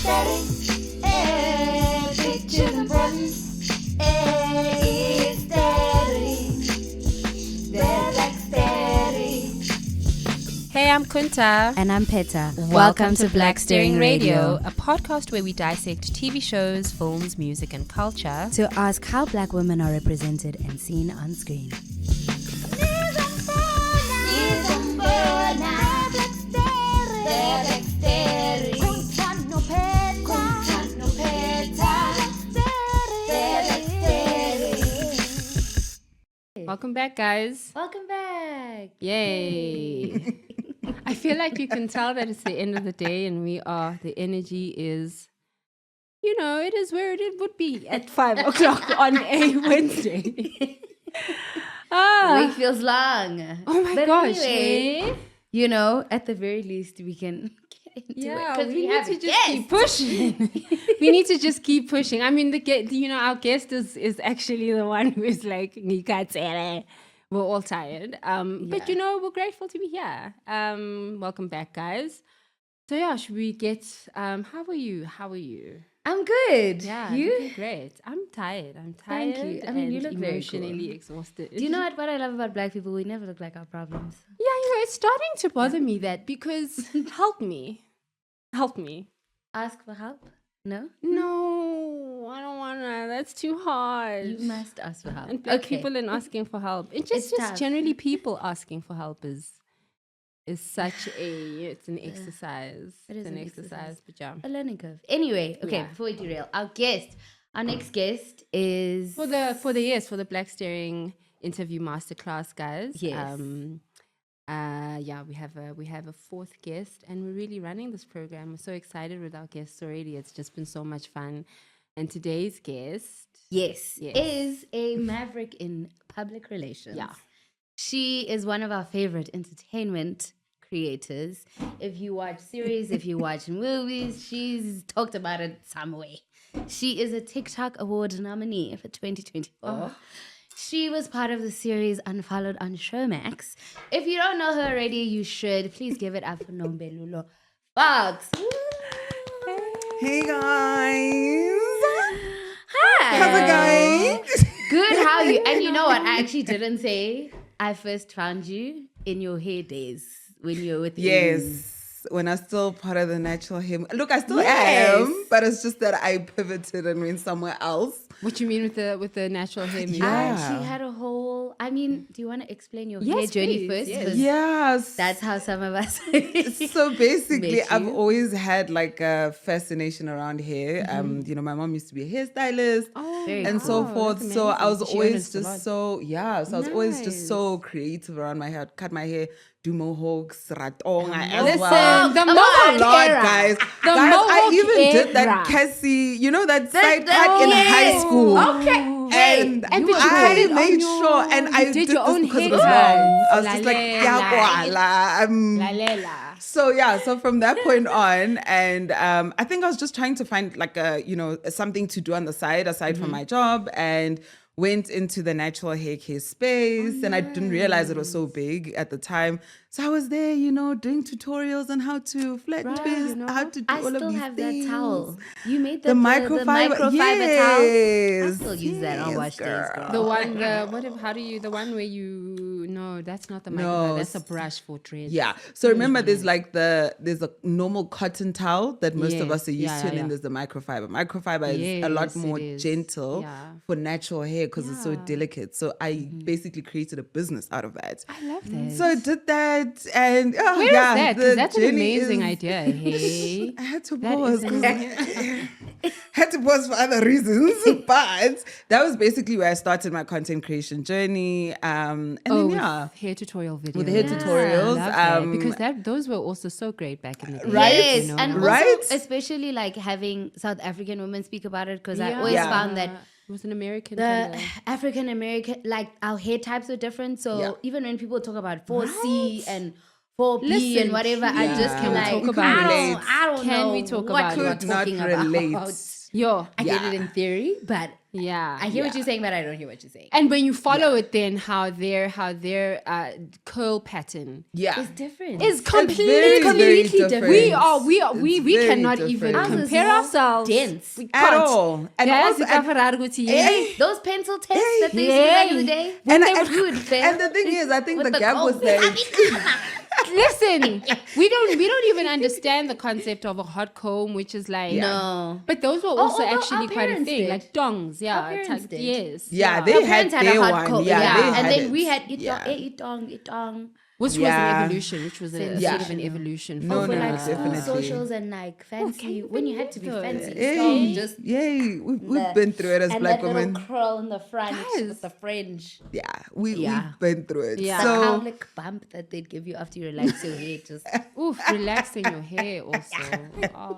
Sterring, pictures and buttons, is Sterring, they're Black Sterring. Hey, I'm Kunta. And I'm Peta. Welcome to Black Sterring Radio, a podcast where we dissect TV shows, films, music, and culture To ask how black women are represented and seen on screen. Welcome back, guys. Welcome back. Yay. I feel like you can tell that it's the end of the day and the energy is, it is where it would be at 5 o'clock on a Wednesday. The week feels long. Oh my gosh. Anyway, at the very least, we can get into it. Because we need to just keep pushing. We need to just keep pushing. I mean, our guest is actually the one who is like, we're all tired. But we're grateful to be here. Welcome back, guys. So yeah, should we get how are you? I'm good. Yeah, You? looking great. I'm tired. Thank you. I mean, you look very emotionally cool. exhausted. Do you know what I love about black people? We never look like our problems. Yeah, it's starting to bother me that because help me. Ask for help? No? No, I don't wanna. That's too hard. You must ask for help. And black people and asking for help. It's It's just tough. generally people asking for help is such it's an exercise. It is It's an an exercise, but yeah. A learning curve. Anyway, okay, Yeah. before we derail, our next guest is... For the Black Sterring Interview Masterclass, guys. Yes. We have a fourth guest, and we're really running this program. We're so excited with our guests already. It's just been so much fun. And today's guest, Yes, Yes. is a maverick in public relations. Yeah. She is one of our favorite entertainment creators. If you watch series, if you watch movies, she's talked about it some way. She is a TikTok award nominee for 2024. She was part of the series Unfollowed on Showmax. If you don't know her already, you should. Please give it up for Nombulelo Fox. Hey guys, Hi. how's it going? Good, how are you? And you know what? I actually didn't say I first found you in your hair days when you were with me. Yes, when I was still part of the natural hair. Look, I still Yes. am, but it's just that I pivoted and went somewhere else. what you mean with the natural hair movement? Yeah. She had a whole... I mean, do you want to explain your Yes, hair journey please, first? yes. 'Cause Yes. That's how some of us... So basically, Met I've you. always had like a fascination around hair. My mom used to be a hairstylist. Very And cool. so that's forth. So I was amazing. She always earns a lot. just so I was always just Nice. so creative around my hair. I'd cut my hair, do mohawks, ratonga as Listen, well. the Come mohawk on, Lord, era. guys. The Guys, I mohawk even did era. that Cassie, that side that- cut in yes. high school. Okay. And And but you I cut it on made your- sure, and you I did did your this own because it was haircut. mom. I was La just like, lela. yeah, So from that point on, and I think I was just trying to find like something to do on the side aside from my job, and went into the natural hair care space, and I didn't realize it was so big at the time. So I was there, doing tutorials on how to flat twist, how to do I all of still these have things. that towel. You made The microfiber, towel. I still use that on yes, wash days, girl. The one, the one where no, that's not the microfiber. That's a brush for dreads. Yeah. So remember, there's a normal cotton towel that most of Yes. us are used Yeah, to, and yeah, then there's the microfiber. Microfiber is a lot Yes, more it is. gentle Yeah. for natural hair because it's so Yeah. delicate. So I basically created a business out of that. I love that. So I did that, and Where is that? 'Cause the that's an journey amazing is- idea. Hey, I had to That pause. is 'cause an- had to pause for other reasons, but that was basically where I started my content creation journey. And then with yeah, hair tutorial videos. with hair tutorials, I love that, because those were also so great back in the day. Right? Yes, you know? and Right? also especially like having South African women speak about it, because I always Yeah. found that it was an American. the kinda- African American, like our hair types are different. So Yeah. even when people talk about 4C and 4P Listen, and whatever, I yeah. just Can we like, talk about I it? don't Can know we talk what about you're it? Could not talking relate. about. Yo, I Yeah. get it in theory, but Yeah. I hear what you're saying, but I don't hear what you're saying. And when you follow it, then how their curl pattern Yeah. It's different. is very, completely very different. different. We very cannot even different. Ours is compare more ourselves. dense. We At can't. all. And Yes, also, you can't forget what you- Eh, Those pencil tests Hey, that they used to do back in the hey. day. and, they I- were good. and the thing is, I think With the gap was comb. like, Listen, we don't even understand the concept of a hot comb, which is like No. But those were also although actually our quite a parents thing, did. like dongs. Yeah, Our parents did. yes. yeah, they Our had parents had their a hot one. coat. Yeah, they And had then it. we had Yeah. itong. Which was Yeah. an evolution, which was a Yeah. sort of an evolution. No, For no, like school definitely. socials and like fancy, when you had to be fancy, Yay, strong, just yay. We've been through it as and black that little women. curl in the front Guys. with the fringe. Yeah, Yeah. we've been through it. Yeah. The So, cowlick bump that they'd give you after you relax your hair. Just Oof, relaxing your hair also. Oh,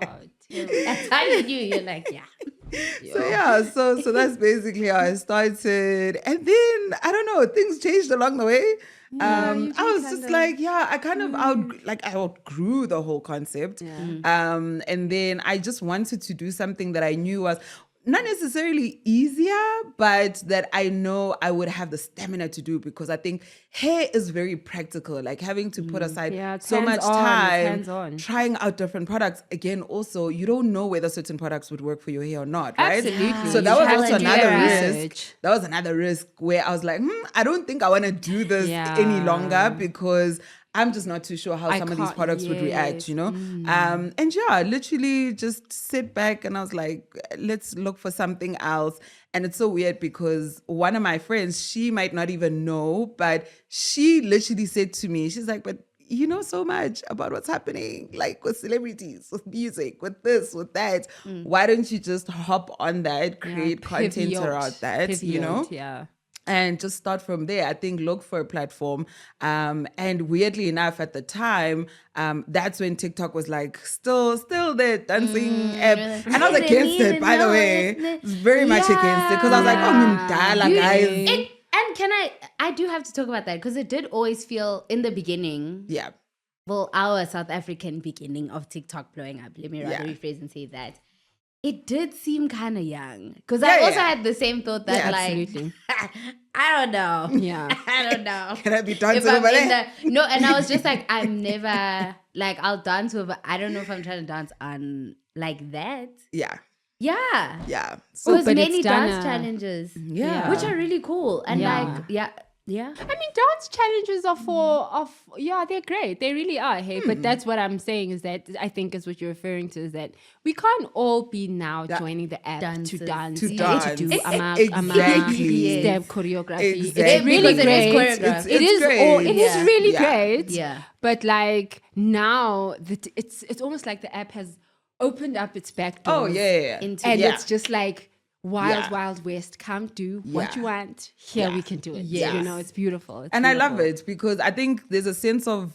terrible. that's how you knew. You're like, yeah. so that's basically how I started. And then I don't know, things changed along the way. I was just like, I kind of I outgrew the whole concept. And then I just wanted to do something that I knew was not necessarily easier, but that I know I would have the stamina to do, because I think hair is very practical, like having to put aside Yeah, it's so much hands-on, it's time hands-on. trying out different products. Again, also, you don't know whether certain products would work for your hair or not, right? Absolutely. So that You was have also to do another your risk. research. That was another risk where I was like, I don't think I want to do this Yeah. any longer, because I'm just not too sure how I some of these can't- products would react, yes. you know? And literally just sit back and I was like, let's look for something else. And it's so weird because one of my friends, she might not even know, but she literally said to me, she's like, but you know so much about what's happening, like with celebrities, with music, with this, with that. Why don't you just hop on that, create content Pivot, around that, you know? Yeah. And just start from there. I think look for a platform. And weirdly enough, at the time, that's when TikTok was like still there dancing app. And I was against it, by the way. I was very much against it because I was like, Mindala, guys. And I do have to talk about that because it did always feel in the beginning, Yeah. well, our South African beginning of TikTok blowing up, let me rather Yeah. rephrase and say that. It did seem kind of young because I also had the same thought that Yeah, like, absolutely. I don't know. Yeah. I don't know. Can I be If dancing I'm over in there? no, and I was just like, I'm never like I'll dance over. I don't know if I'm trying to dance on like that. Yeah. Yeah. Yeah. It So was but many it's done dance a- challenges. yeah. Which are really cool. And Yeah. like, yeah. I mean, dance challenges are they're great. They really are. Hey, but that's what I'm saying is that I think is what you're referring to is that we can't all be now joining the app Dances. to dance, To and dance. to do Exactly. step choreography. Exactly. It's really Because it great. is choreographed. It is great. it is Yeah. really Yeah. great. Yeah. But like now it's almost like the app has opened up its back doors. Oh, yeah. Into And Yeah. it's just like wild, Yeah. wild west. Come do what Yeah. you want. Here Yeah. we can do it. Yes. You know, it's beautiful. It's And I love beautiful. it because I think there's a sense of,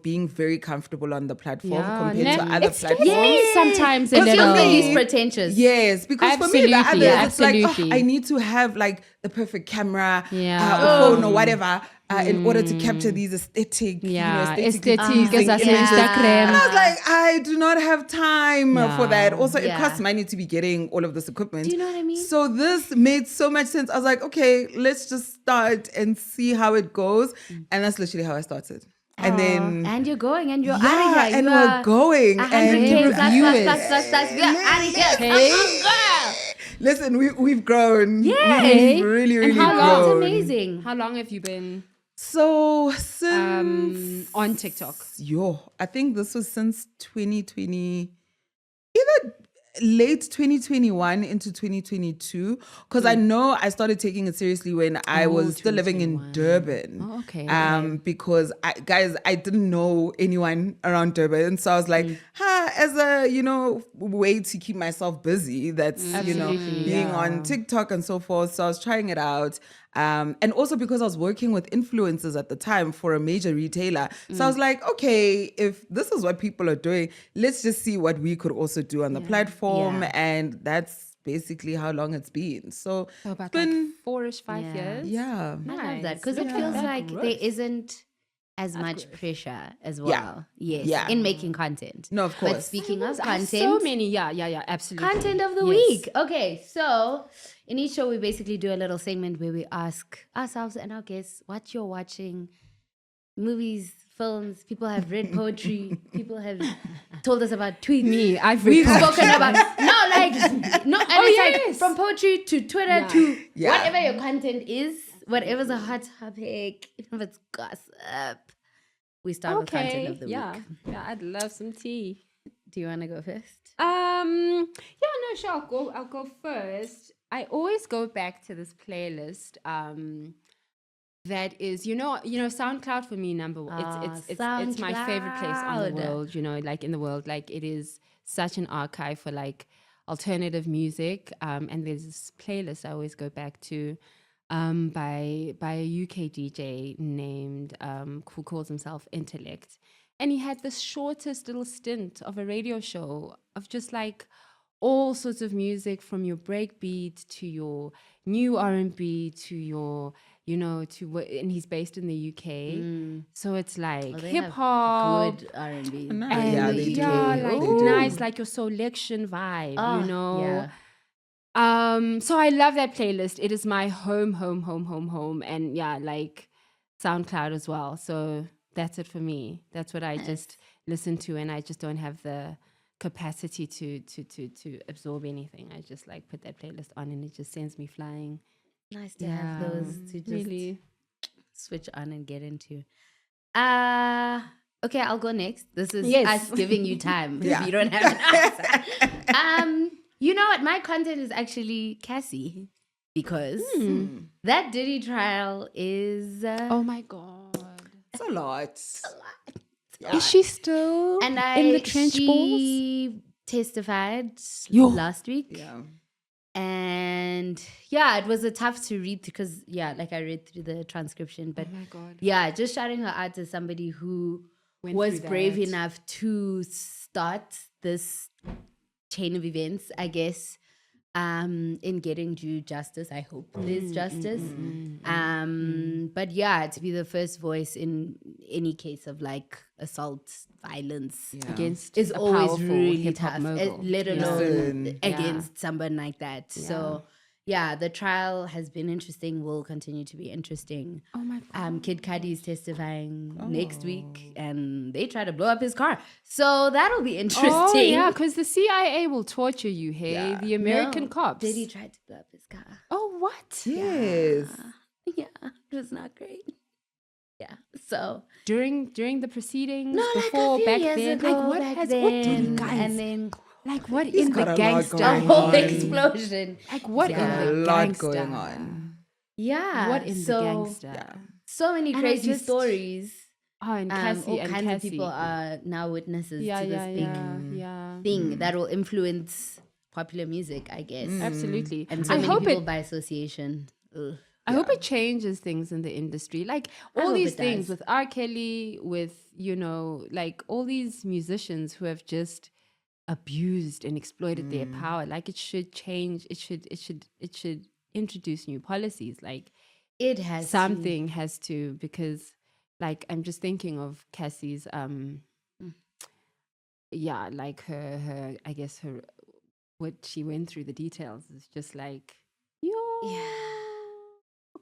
being very comfortable on the platform compared to ne- other it scares platforms. me sometimes a Because little. you think me- he's pretentious. Yes, because for me, the Absolutely, others, it's like, absolutely. I need to have like the perfect camera, Yeah. or phone or whatever, in order to capture these aesthetic, Yeah, aesthetically aesthetic pleasing as images. Instagram. And I was like, I do not have time for that. Also, it Yeah. costs money to be getting all of this equipment. Do you know what I mean? So this made so much sense. I was like, okay, let's just start and see how it goes. And that's literally how I started. And then And you're going and you're out yeah, of here. and You we're are going 100K and plus, reviewist. plus. We are out of here. Hey. Girl. listen, we've grown. Yay. We've really, And really how grown. long? That's amazing. How long have you been So since on TikTok? I think this was since 2020, either late 2021 into 2022, because I know I started taking it seriously when I was still living in Durban. Oh, okay. Because I didn't know anyone around Durban, so I was like, as a way to keep myself busy. That's Absolutely, being yeah. on TikTok and so forth. So I was trying it out. And also because I was working with influencers at the time for a major retailer. So I was like, okay, if this is what people are doing, let's just see what we could also do on the platform. Yeah. And that's basically how long it's been. So So about it's been, like 4-ish, 5 Yeah. years. yeah. I love that because it Nice. feels Yeah. like Growth. there isn't as much pressure as well. Yes, Yeah. in making content. No, of But course. speaking of I have content, so many. Yeah, absolutely. content of the Yes. week. Okay, so in each show we basically do a little segment where we ask ourselves and our guests what you're watching, movies, films. People have read poetry. People have told us about tweets. Me, We've spoken about and it's like yes. from poetry to Twitter to Yeah. whatever your content is, whatever's a hot topic, even if it's gossip. We start with content of the week. Yeah, I'd love some tea. Do you want to go first? Yeah, no, sure. I'll go first. I always go back to this playlist. That is, SoundCloud for me, number one. It's my favorite place on the SoundCloud. world. Like in the world, like it is such an archive for like alternative music. And there's this playlist I always go back to, by a UK DJ named who calls himself Intellect. And he had this shortest little stint of a radio show of just like all sorts of music, from your breakbeat to your new R&B to your, and he's based in the UK. So it's like They hip have hop. good R&B. Nice. Yeah, they do. like They do. nice, like your selection vibe, Yeah. So I love that playlist. It is my home. And yeah, like SoundCloud as well. So that's it for me. That's what I just listen to, and I just don't have the capacity to absorb anything. I just like put that playlist on and it just sends me flying. Nice to have those to just really switch on and get into. Okay, I'll go next. This is Yes. us giving you time Yeah. if you don't have an answer. You know what? My content is actually Cassie, because that Diddy trial is oh my god. It's a lot. Is she still and in the trench balls? she testified Yo. last week. Yeah. And yeah, it was a tough to read because like I read through the transcription, but Oh my god. yeah, just shouting her out as somebody who Went was through brave that. enough to start this chain of events, I guess, in getting due justice. I hope there's justice. But yeah, to be the first voice in any case of like assault, violence Against is a always powerful really hip-hop tough, mogul. let Yeah. alone Listen. against someone like that. So yeah, the trial has been interesting, will continue to be interesting. Oh my god. Kid Cudi is testifying next week, and they try to blow up his car. So that'll be interesting. Oh yeah, because the CIA will torture you, hey? Yeah. The American No, cops. Diddy tried to blow up his car. Oh what? Yes. Yeah, it was not great. Yeah, so During the proceedings, no, before, like a few back years then, ago, like what back has then, what did you guys and then like what He's in got the a lot gangster the going whole on. explosion. like what Yeah. in A the lot gangster going on. Yeah, what in so, the gangster So many And I crazy just- stories. oh and Cassie All and kinds Cassie of people are now witnesses yeah to this yeah big yeah thing that will influence popular music, I guess. absolutely And so I many hope people it by association. Ugh. I hope it changes things in the industry. Like I all hope these it things does. with R. Kelly, with, like all these musicians who have just abused and exploited their power. Like it should change. It should introduce new policies. Like It has to. something has to, because like I'm just thinking of Cassie's like her I guess her what she went through, the details is just like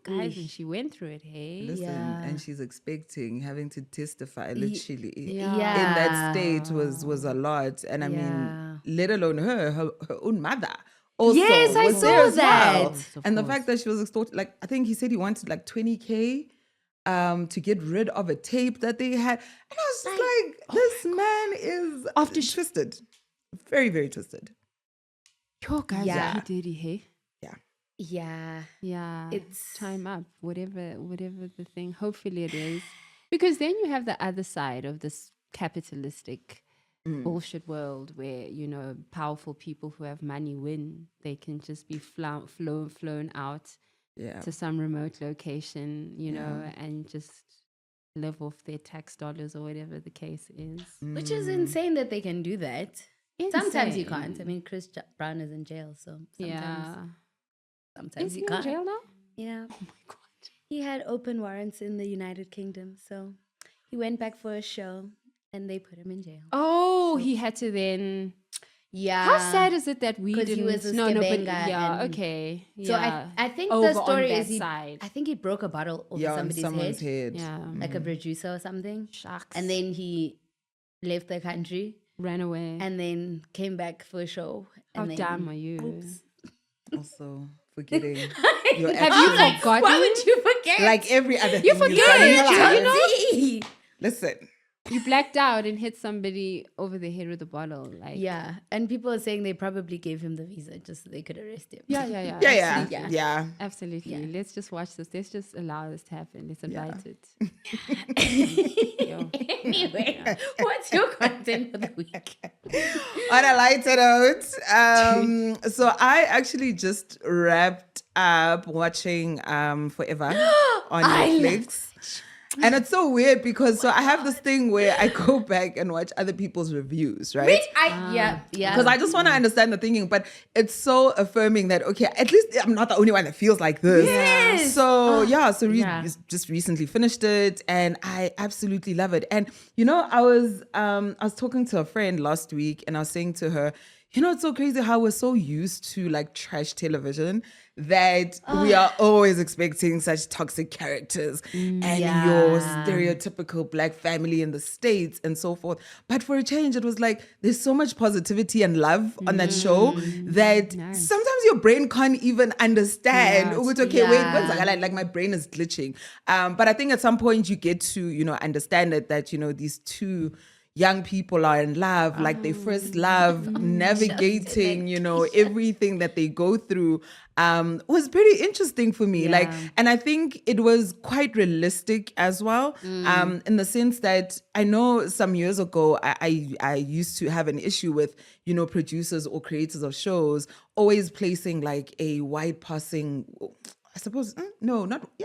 guys, and she went through it, hey. Listen, Yeah. and she's expecting having to testify literally Yeah. in that state was a lot. And I Yeah. mean, let alone her own mother also Yes, I was there saw as well. that. Of And the course. fact that she was extorted, like I think he said he wanted like 20K to get rid of a tape that they had. And I was just like, this man is After twisted. Very, very twisted. Yo, guys, Yeah. he did it, hey. Yeah. Yeah, It's- time up. Whatever the thing. Hopefully it is, because then you have the other side of this capitalistic bullshit world where powerful people who have money win. They can just be flown out Yeah. to some remote location, and just live off their tax dollars or whatever the case is. Which is insane that they can do that. Sometimes you Insane. can't. I mean, Chris Brown is in jail, so sometimes, sometimes Is he you in can't. jail now? Yeah. Oh my god. He had open warrants in the United Kingdom, so He went back for a show and they put him in jail. Oh, he had to then. Yeah. How sad is it that we 'Cause he didn't? was a But Skebenga yeah, and- okay. So Yeah. I think Over the on story that is side. I think he broke a bottle over Yeah, on somebody's someone's head, head. Yeah. like a producer or something. Shucks. And then he left the country ran away. and then came back for a show. How And then, dumb are you? Oops. Also forgetting your Have you actions. forgotten? Why would you forget? Like every other You thing you've forget, done in your life. you know? Listen, You blacked out and hit somebody over the head with a bottle. Like Yeah, and people are saying they probably gave him the visa just so they could arrest him. yeah. yeah, Absolutely. yeah. Absolutely. Yeah. Let's just watch this. Let's just allow this to happen. Let's invite it. Yo. Anyway, what's your content for the week? On a lighter note, so I actually just wrapped up watching Forever on Netflix. And it's so weird because I have this thing where I go back and watch other people's reviews, right? Yeah. Because I just want to understand the thinking, but it's so affirming that, okay, at least I'm not the only one that feels like this. Yes. So, yeah. just recently finished it and I absolutely love it. And, you know, I was talking to a friend last week and I was saying to her, you know, it's so crazy how we're so used to like trash television that we are always expecting such toxic characters and your stereotypical black family in the States and so forth. But for a change, it was like there's so much positivity and love on that show that sometimes your brain can't even understand. Yeah, Wait, like my brain is glitching. But I think at some point you get to, you know, understand it that, you know, these two young people are in love, like they first love, navigating, you know, everything that they go through was pretty interesting for me. Like, and I think it was quite realistic as well, in the sense that I know some years ago, I used to have an issue with, you know, producers or creators of shows always placing like a white passing, I suppose,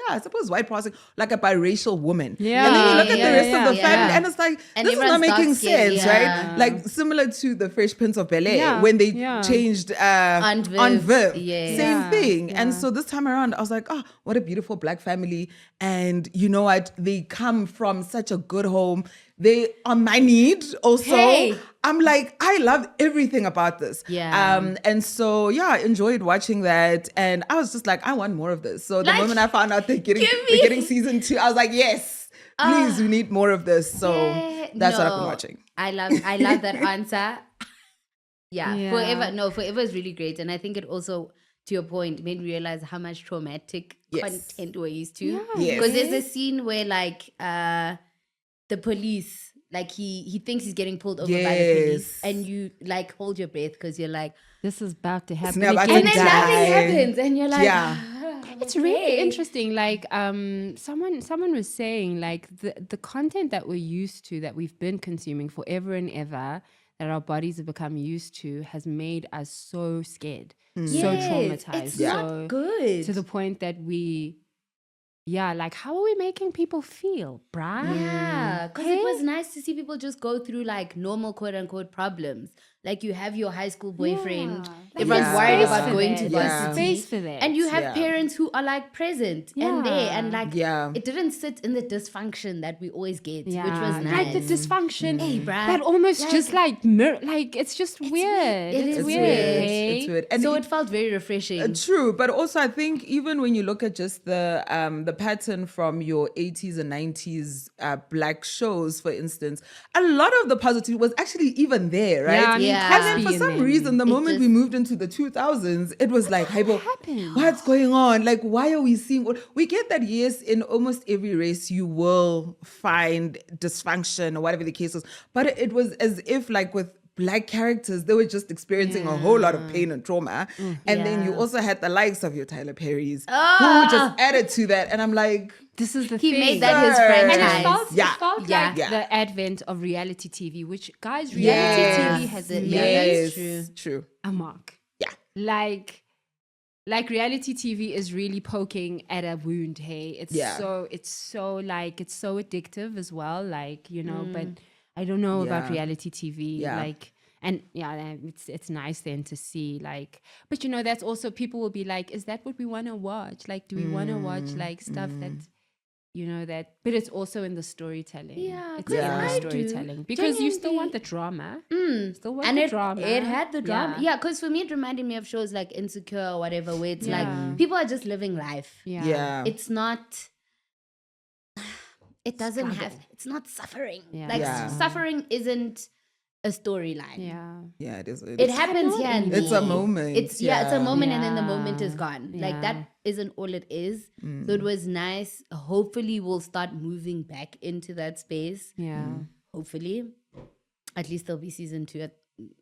I suppose white passing, like a biracial woman. Yeah. And then you look at the rest of the yeah. family and it's like, And this is not everyone's making dark-skinned, sense, yeah. right? Like similar to the Fresh Prince of Bel-Air Yeah, when they yeah. changed Aunt Aunt Viv. Viv. Yeah. Same Yeah, thing. yeah. And so this time around, I was like, oh, what a beautiful black family. And you know what? They come from such a good home. They are my need also. Hey. I'm like, I love everything about this. Yeah. And so, yeah, I enjoyed watching that. And I was just like, I want more of this. So the Like, moment I found out they're getting season 2, I was like, yes, please, we need more of this. So that's what I've been watching. I love that answer. Yeah. Forever is really great. And I think it also, to your point, made me realize how much traumatic Yes. content we're used to. Yes. Because there's a scene where like the police, like he thinks he's getting pulled over by the police, Yes. and you like hold your breath because you're like, This is about to happen. never again. and then die. nothing happens, and you're like, Yeah. It's really interesting. Like someone was saying, like the content that we're used to, that we've been consuming forever and ever, that our bodies have become used to, has made us so scared, so Yes, traumatized. it's so not good. to the point that like how are we making people feel, bruh? Yeah, because it was nice to see people just go through like normal quote unquote problems. Like you have your high school boyfriend, everyone's Yeah. worried Space about for going that. to Yeah. varsity. Space for that. And you have Yeah. parents who are like present and there, and like Yeah. it didn't sit in the dysfunction that we always get, which Yeah, was nice. like the dysfunction. Hey, bruh. That almost Like- just like like it's just weird. It It's is weird. weird. hey? It's weird. And So it felt very refreshing. True, but also I think even when you look at just the pattern from your 80s and 90s black shows, for instance, a lot of the positivity was actually even there, right? Yeah, I mean, Yeah. And then Cosby for in some them. reason, the moment we just- moved into the 2000s, it was like, hey, happened? what's going on? Like, why are we seeing? We get that, yes, in almost every race you will find dysfunction or whatever the case was, but it was as if like with black characters, they were just experiencing a whole lot of pain and trauma. And then you also had the likes of your Tyler Perrys who just added to that. And I'm like, This is the He thing. made that his Sir. franchise. And it felt, Yeah. it felt Yeah. like Yeah. the advent of reality TV, which, guys, reality Yes. TV has Yeah, made that's true. a mark. Yeah. Like reality TV is really poking at a wound. Hey, it's Yeah. so addictive as well. Like, you know, but I don't know about Yeah. reality TV. Yeah. Like, and yeah, it's nice then to see like, but you know, that's also, people will be like, is that what we want to watch? Like, do we want to watch like stuff that you know, that, but it's also in the storytelling. Yeah, it's 'cause in I the do. storytelling because you still want the drama. Still want the drama. It had the drama. Yeah, because for me, it reminded me of shows like Insecure or whatever, where it's like people are just living life. Yeah. It's not. It doesn't have. It's not suffering. Yeah. Like Yeah. suffering isn't a storyline. Yeah. Yeah, it is. It happens here and It's a there. moment. It's it's a moment, and then the Yeah. moment is gone. Like Yeah. that isn't all it is. So it was nice. Hopefully, we'll start moving back into that space. Yeah. Hopefully, at least there'll be season 2.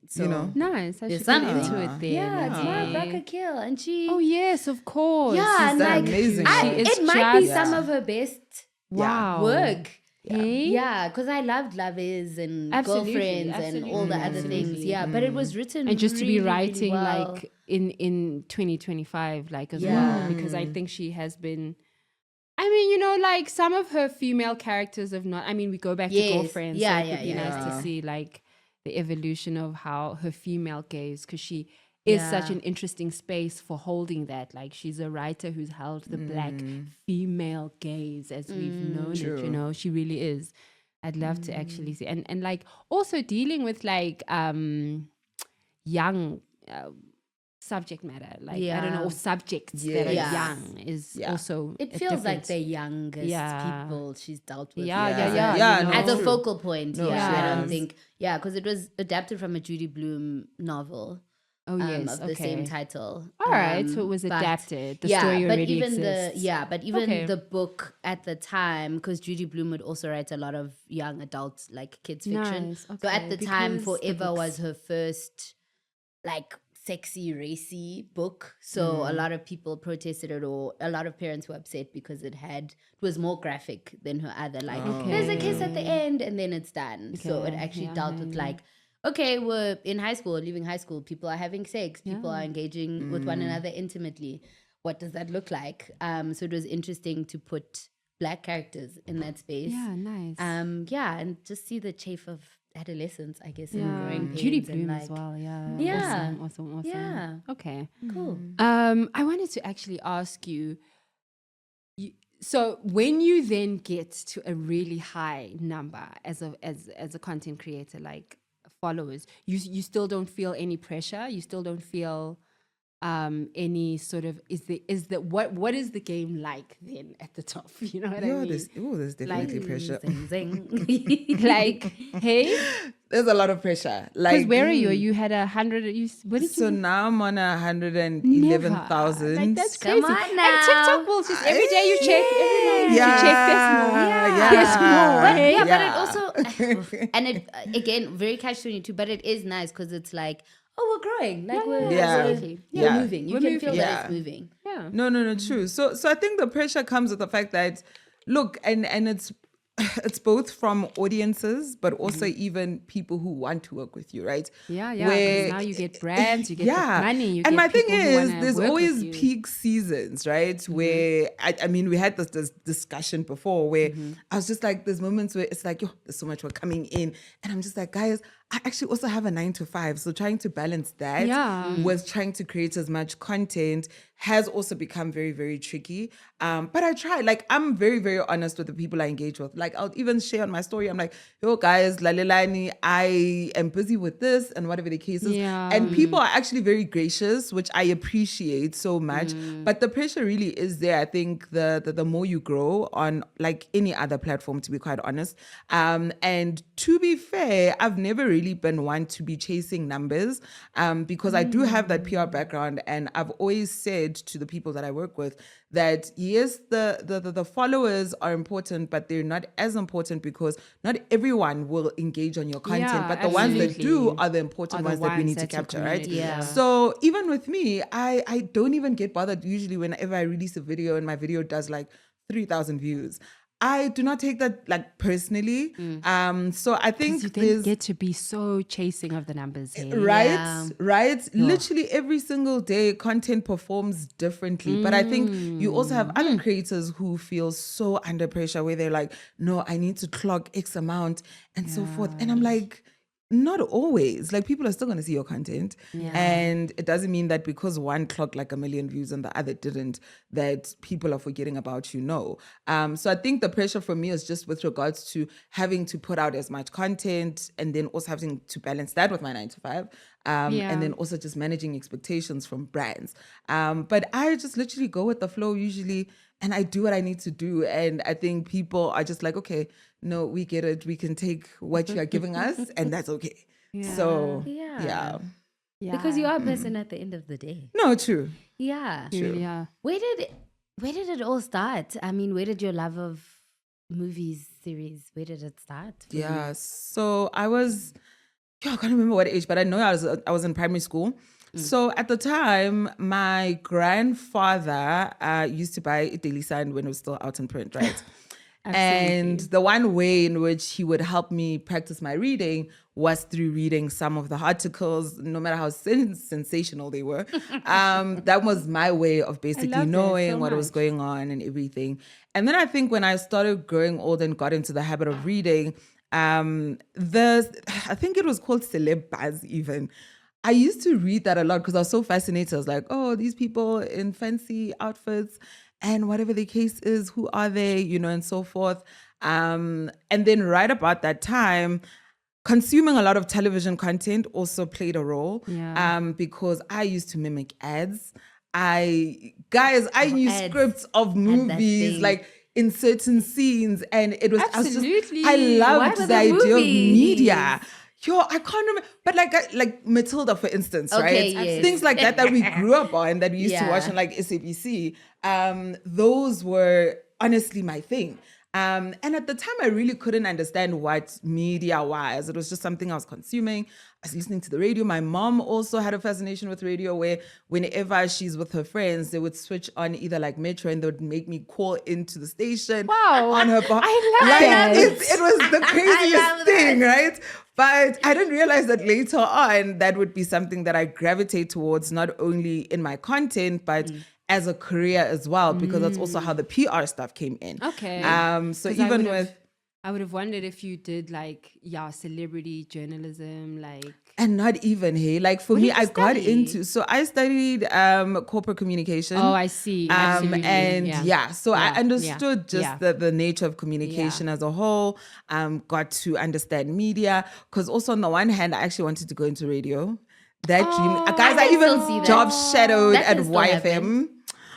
So, You know. Nice. I There's should get something. into it then. yeah, it's Mara okay. Barker Kill, and she. Oh yes, of course. yeah, and done like amazing I, work. She is it might be just- some of her best Wow. work. Hey? Yeah, because I loved Lovers and Absolutely, Girlfriends and absolutely, all the other things. absolutely. Yeah, but it was written And just to really, be writing really well. like in 2025 like as Yeah. well, because I think she has been, I mean, you know, like some of her female characters have not, I mean, we go back Yes. to Girlfriends, Yeah, so it would be yeah, nice yeah. to see like the evolution of how her female gaze, because she is such Yeah. an interesting space for holding that. Like she's a writer who's held the black female gaze as we've known it, you know, she really is. I'd love to actually see, and like also dealing with like young subject matter, like I don't know, Yeah. or subjects that are Yes. young is Yeah. also It a feels like different- the youngest Yeah. people she's dealt with. Yeah, Yeah. yeah. Yeah, you no, know. As a True. focal point, No, I don't yes. think, because it was adapted from a Judy Blume novel Oh yes, of the same title. All right, so it was but- adapted. The story but already even exists. but even Okay. the book at the time, because Judy Blume would also write a lot of young adult, like kids fiction. Nice, So at okay, the time, because the Forever was books- her first, like, sexy, racy book. So a lot of people protested it, or a lot of parents were upset because it was more graphic than her other. Like, there's a kiss at the end, and then it's done. So it Okay, actually yeah, dealt yeah, with yeah. like, okay, we're in high school, leaving high school, people are having sex, people are engaging with one another intimately. What does that look like? So it was interesting to put black characters in that space. Yeah, nice. And just see the chafe of adolescence, I guess, and growing pains. Judy and, Blume as like, well. Yeah. Yeah. Awesome. Yeah. Okay. Cool. I wanted to actually ask you, so when you then get to a really high number as a content creator, like followers, you still don't feel any pressure. You still don't feel any sort of what is the game like then at the top? You know what I Yeah, mean? there's definitely pressure. Zing, zing. Like, hey, There's a lot of pressure. because Like, where are you? You had 100. What did so you? now I'm on 111,000. Like that's Come crazy. on And now. TikTok will just every day you check. Every morning Yeah, you check. There's more. yeah, There's more. But hey? but it also, and it again, very catch-22, but it is nice because it's like, oh, we're growing. Like, we're, Yeah. absolutely. Yeah. We're moving. You We're can moving. feel Yeah. that it's moving. Yeah. No, true. So I think the pressure comes with the fact that, look, and it's both from audiences, but also even people who want to work with you, right? Yeah. Where- Because now you get brands, you get the money, you and get my thing people who is, wanna there's work with always you. peak seasons, right? Where I mean, we had this discussion before where I was just like, there's moments where it's like, yo, there's so much work coming in, and I'm just like, guys, I actually also have a 9 to 5, so trying to balance that with trying to create as much content has also become very, very tricky. But I try. Like, I'm very, very honest with the people I engage with. Like, I'll even share on my story. I'm like, yo, guys, lalelani, I am busy with this and whatever the case is. Yeah. And people are actually very gracious, which I appreciate so much. But the pressure really is there. I think the more you grow on, like any other platform, to be quite honest. And to be fair, I've never really been one to be chasing numbers because I do have that PR background, and I've always said to the people that I work with that yes, the followers are important, but they're not as important because not everyone will engage on your content, Yeah, but the ones that absolutely. do are the important Are the ones that we ones need to that's your capture, right? community, Yeah. So even with me, I don't even get bothered usually whenever I release a video and my video does like 3,000 views. I do not take that like personally. So I think You then there's get to be so chasing of the numbers. Hey? right. Literally every single day content performs differently, but I think you also have other creators who feel so under pressure where they're like, no, I need to clock X amount and so forth, and I'm like, not always. Like, people are still going to see your content. Yeah. And it doesn't mean that because one clocked like 1 million views and the other didn't, that people are forgetting about you. No. So I think the pressure for me is just with regards to having to put out as much content and then also having to balance that with my 9 to 5. And then also just managing expectations from brands. But I just literally go with the flow usually, and I do what I need to do. And I think people are just like, okay, no, we get it. We can take what you are giving us, and that's okay. So, yeah. Because you are a person at the end of the day. No, true. Yeah. Yeah. Where did it all start? I mean, where did your love of movies, series, where did it start? for you? Yeah. So I can't remember what age, but I know I was in primary school. So at the time, my grandfather used to buy Daily Sun when it was still out in print, right? And the one way in which he would help me practice my reading was through reading some of the articles, no matter how sensational they were. That was my way of basically love that knowing so what was much. going on and everything. And then I think when I started growing old and got into the habit of reading, I think it was called Celeb Buzz even. I used to read that a lot because I was so fascinated. I was like, oh, these people in fancy outfits and whatever the case is, who are they, and so forth. And then right about that time, consuming a lot of television content also played a role. Yeah. Because I used to mimic ads. I knew ads. scripts of movies, thing. like in certain scenes, and it was Absolutely. I Why loved were the the idea of movies? media. Yo, I can't remember, but like Matilda, for instance, Okay, right? yes. Things like that we grew up on, that we used to watch Yeah. on like SABC. Those were honestly my thing. And at the time, I really couldn't understand what media was. It was just something I was consuming. I was listening to the radio. My mom also had a fascination with radio, where whenever she's with her friends, they would switch on either like Metro and they would make me call into the station Wow. on her bar. I love like, that. it was the love craziest thing, that. right? But I didn't realize that later on, that would be something that I gravitate towards, not only in my content, but as a career as well, because that's also how the PR stuff came in. Okay. So 'Cause I even would've- with, I would have wondered if you did like, celebrity journalism, like. and not even, hey, like for What me, did you I got study? into, so I studied corporate communication. Oh, I see. Absolutely. And so I understood just yeah. the nature of communication as a whole. Got to understand media, because also on the one hand, I actually wanted to go into radio. That dream, guys, I I can still see even that. job shadowed That at can still YFM. happen.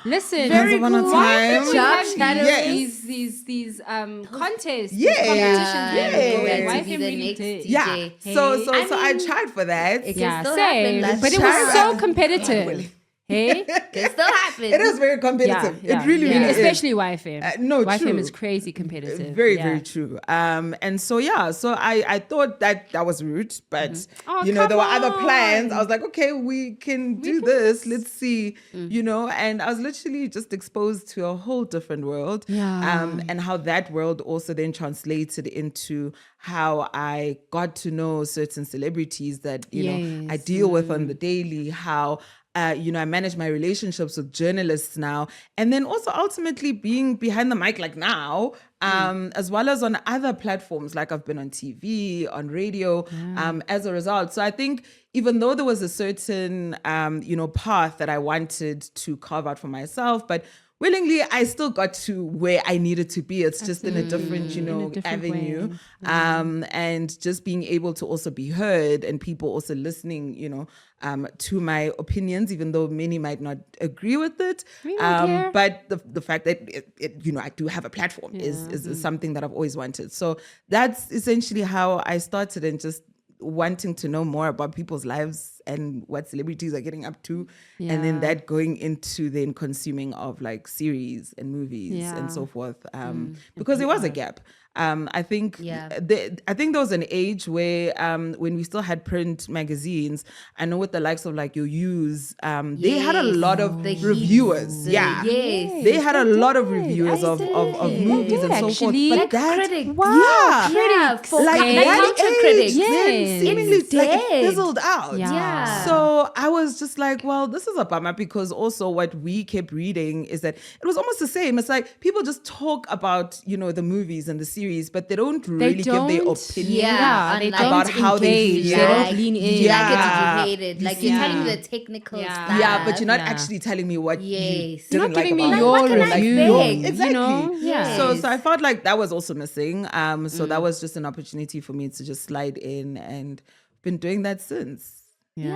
Listen, Very Once upon a why time. did we Job have shadow. Yes. these contests, these Yeah. competitions? Yeah. that we go Yeah. in? To YFM be the really next did. DJ. Yeah. Hey. So I mean, tried for that. It can Yeah, still same. happen. But it was so competitive. Hey, Can still happen. It is very competitive. It really, yeah. really is. Especially YFM. No, YFM true. is crazy competitive. Very, yeah. very true. And so I thought that was rude, but Oh, there were other come plans. on. I was like, okay, we can do this. Let's see, and I was literally just exposed to a whole different world. Yeah. And how that world also then translated into how I got to know certain celebrities that, I Yes. deal with on the daily, how I manage my relationships with journalists now, and then also ultimately being behind the mic like now, as well as on other platforms, like I've been on TV, on radio, as a result. So I think even though there was a certain, path that I wanted to carve out for myself, but willingly, I still got to where I needed to be. It's just in a different, different avenue. way. And just being able to also be heard and people also listening, to my opinions, even though many might not agree with it. We don't care. But the fact that I do have a platform is something that I've always wanted. So that's essentially how I started, and just wanting to know more about people's lives and what celebrities are getting up to, and then that going into then consuming of like series and movies and so forth, because there was a gap. I think I think there was an age where when we still had print magazines, I know with the likes of like your Use, they had a lot of The reviewers. Heats, yes. They had a lot of did. reviewers of They movies did, and so actually. forth. Like But that, critic. yeah, Yeah, for like Okay. that counter age, critics. then Yes. seemingly It's like it dead. fizzled out. Yeah. So I was just like, well, this is a bummer, because also what we kept reading is that it was almost the same. It's like people just talk about, the movies and the series series, but they don't really give their don't. opinion Yeah, they unlike- don't about how they engage. feel. They don't lean in. You like it, Yeah. did you hate it? Like You you're see- telling me the technical Yeah. stuff. Yeah, but you're not Yeah. actually telling me what you Yes. didn't You're not like giving me about it. your What can I review. expect? Exactly. You know? Yeah. So I felt like that was also missing. So that was just an opportunity for me to just slide in, and been doing that since. Yeah.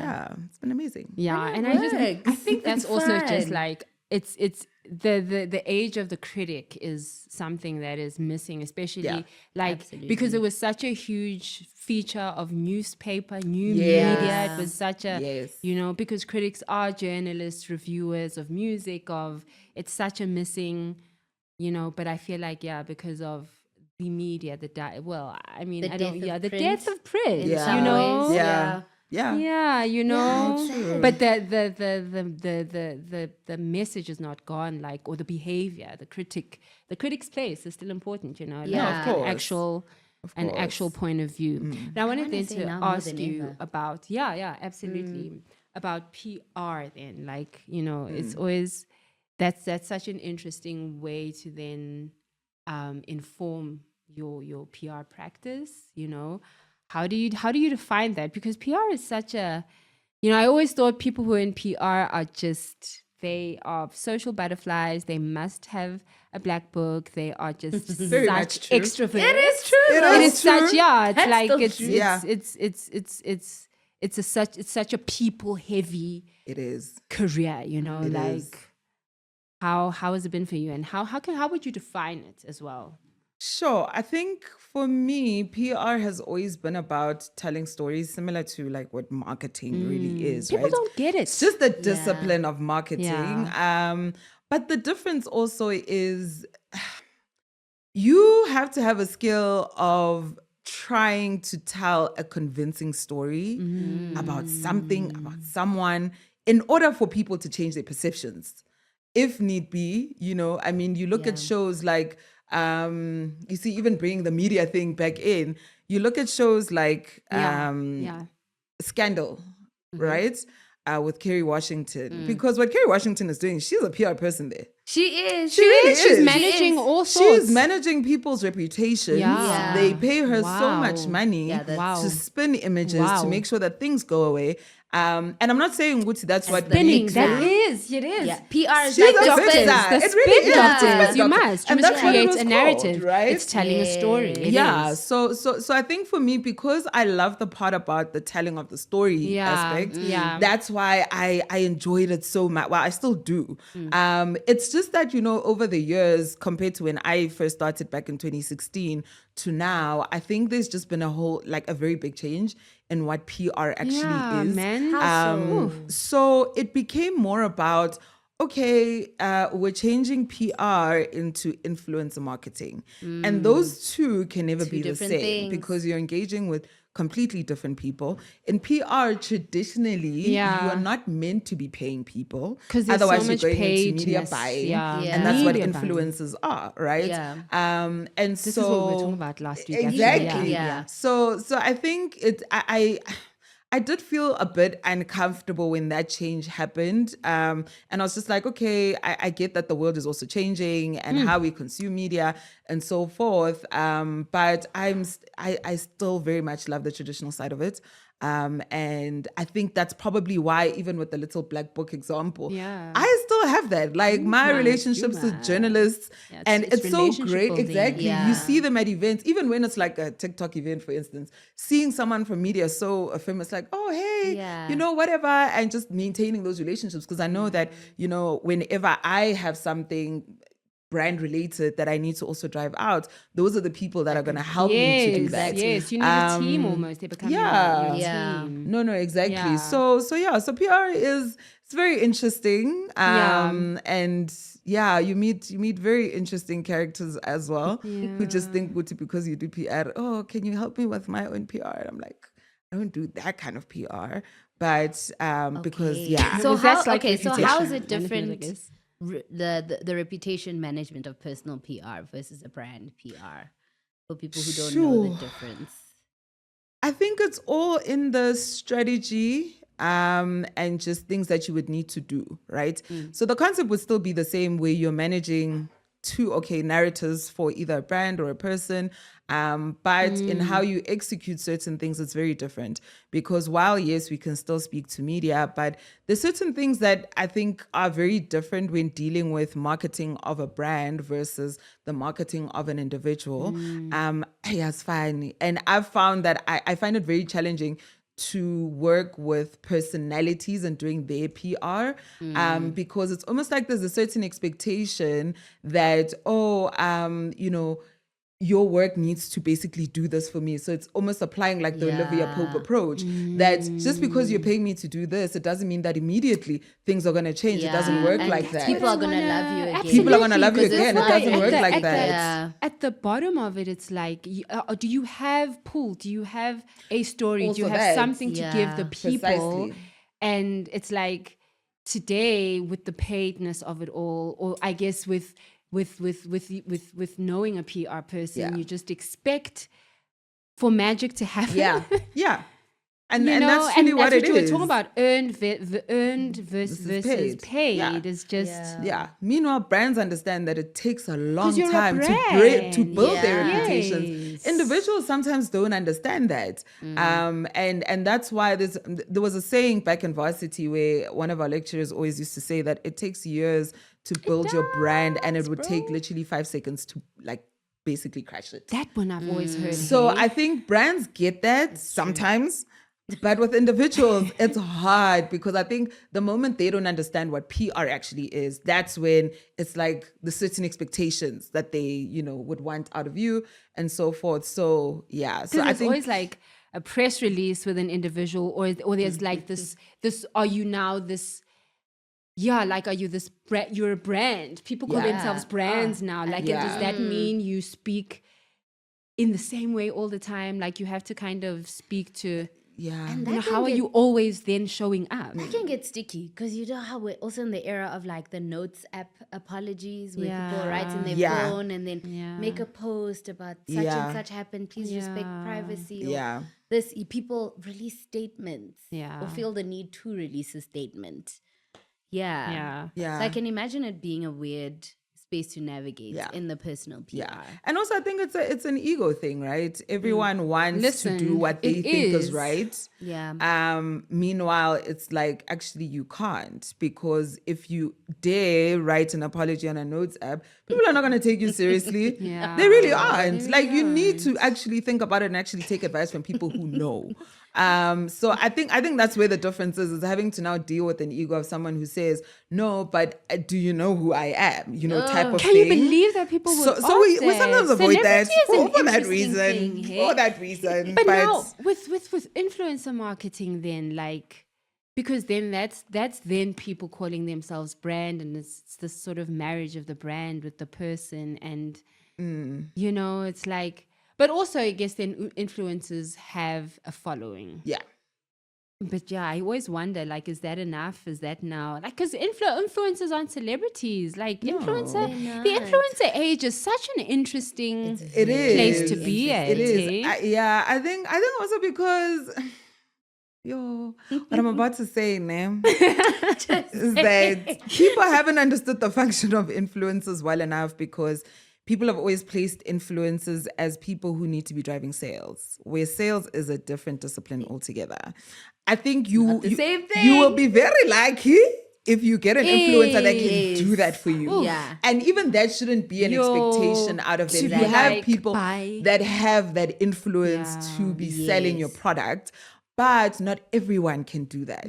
Yeah, it's been amazing. Yeah, And and it I works. think that's It's also just fun. like it's the age of the critic is something that is missing, especially Yeah. like because it was such a huge feature of newspaper, new Yes. media. It was such a Yes. because critics are journalists, reviewers of music, it's such a missing, but I feel like because of the media, the death of print, Yeah. some ways, Yeah. Yeah. Yeah, but the message is not gone, like, or the behavior, the critic's place is still important, like Yeah. Of an course. actual point of view. And I wanted wanna then say to now more ask than you ever. about absolutely about PR. Then, like, it's always that's such an interesting way to then inform your PR practice. How do you define that? Because PR is such a, I always thought people who are in PR they are social butterflies. They must have a black book. They are just Very such much true. extroverts. It is true. It though. It is is such, true. it's That's like still it's true. Yeah. it's such a people heavy It is. career, It like is. how has it been for you, and how would you define it as well? Sure. I think for me, PR has always been about telling stories, similar to like what marketing really is, People right? don't get it. It's just the discipline of marketing. Yeah. But the difference also is you have to have a skill of trying to tell a convincing story about something, about someone, in order for people to change their perceptions, if need be. You look at shows like, you see, even bringing the media thing back in, you look at shows like Scandal, right? With Kerry Washington. Because what Kerry Washington is doing, she's a PR person there. She is. She really She's is. managing all sorts. She's managing people's reputations. Yeah. They pay her so Wow. much money Yeah, that's- Wow. to spin images, Wow. to make sure that things go away. And I'm not saying Gucci, that's what Spinning, Big that Zach. is, it is. Yeah. PR is She's like a the big spin. Zach. The It spin really is. doctors. Spin You doctors. must. You And must that's what it create was a narrative. called, right? It's telling a story. It Yeah. is. So I think for me, because I love the part about the telling of the story Yeah. aspect, That's why I enjoyed it so much. Well, I still do. It's just that, over the years, compared to when I first started back in 2016 to now, I think there's just been a very big change in what PR actually is. Man. So it became more about, okay, we're changing PR into influencer marketing. And those two can never be the different same things. because you're engaging with completely different people. In PR, traditionally, you are not meant to be paying people. 'Cause there's Otherwise, so you're much going into media paidness. buying. Yeah. Yeah. And that's what Media buying. influencers are, right? Yeah. And This so is what we were talking about last week. actually. Exactly. Yeah. So I think I did feel a bit uncomfortable when that change happened. And I was just like, okay, I get that the world is also changing and how we consume media and so forth. But I still very much love the traditional side of it. And I think that's probably why, even with the little black book example, Yeah. I still have that. Like my relationships with must. journalists, Yeah, and it's it's so relationship great. building. Exactly. Yeah. You see them at events, even when it's like a TikTok event, for instance, seeing someone from media so famous, like, oh, hey, Yeah. whatever, and just maintaining those relationships. Because I know that, whenever I have something brand related that I need to also drive out, those are the people that are going to help me to do that. Yes, you need a team almost. They become yeah. your Yeah. team. No, exactly. Yeah. So PR it's very interesting. And you meet very interesting characters as well who just think good because you do PR. Oh, can you help me with my own PR? And I'm like, I don't do that kind of PR, but because So Because that's how? like Okay. So how is reputation it different? management, I guess. The reputation management of personal PR versus a brand PR for people who don't know Sure. the difference. I think it's all in the strategy and just things that you would need to do, right? So the concept would still be the same, where you're managing two narratives for either a brand or a person, but in how you execute certain things, it's very different. Because while yes, we can still speak to media, but there's certain things that I think are very different when dealing with marketing of a brand versus the marketing of an individual. It's fine, and I've found that I find it very challenging to work with personalities and doing their PR, because it's almost like there's a certain expectation that, your work needs to basically do this for me. So it's almost applying like the Olivia Pope approach, that just because you're paying me to do this, it doesn't mean that immediately things are going to change. It doesn't work like that. People are going to love you again. People are going to love you again. It doesn't work like that. At the bottom of it, it's like, do you have pull? Do you have a story? Also do you have that. something to give the people? Precisely. And it's like today with the paidness of it all, or I guess with knowing a PR person, you just expect for magic to happen. Yeah. And that's really what it is. You were talking about earned versus paid is just Meanwhile, brands understand that it takes a long you're a time brand. to build their reputations. Yes. Individuals sometimes don't understand that, and that's why there was a saying back in varsity where one of our lecturers always used to say that it takes years to build your brand, and it would take literally 5 seconds to basically crash it. that one I've always heard. So I think brands get that sometimes. But with individuals, it's hard, because I think the moment they don't understand what PR actually is, that's when it's like the certain expectations that they, would want out of you and so forth. So, yeah. So I think always like a press release with an individual, or there's like this, are you now this, are you this, you're a brand. People call themselves brands now. Like, does that mean you speak in the same way all the time? Like, you have to kind of speak to... And how are you always then showing up? That can get sticky, because you know how we're also in the era of like the notes app apologies, where people write in their phone and then make a post about such and such happened. Please respect privacy. Or this, people release statements or feel the need to release a statement. So I can imagine it being a weird space to navigate in the personal PR. And also I think it's an ego thing, right? Everyone wants to do what they think is right. Meanwhile, it's like, actually you can't, because if you dare write an apology on a notes app, people are not going to take you seriously. They really aren't. You need to actually think about it and actually take advice from people who know. So I think that's where the difference is having to now deal with an ego of someone who says, no, but do you know who I am? Type of Can thing. you believe that people would ask So we sometimes avoid that Celebrity for is an that reason. interesting thing, For that reason. But now with influencer marketing, then because then that's then people calling themselves brand, and it's this sort of marriage of the brand with the person, and it's like. But also, I guess then influencers have a following. Yeah. But I always wonder, is that enough? Is that now? Because influencers aren't celebrities. The influencer age is such an interesting place to be at. It is. I think also because... what I'm about to say, Nam, is that people haven't understood the function of influencers well enough, because people have always placed influencers as people who need to be driving sales, where sales is a different discipline altogether. I think you will be very lucky if you get an influencer that can do that for you. And even that shouldn't be an expectation out of them. You have people that have that influence to be selling your product, but not everyone can do that.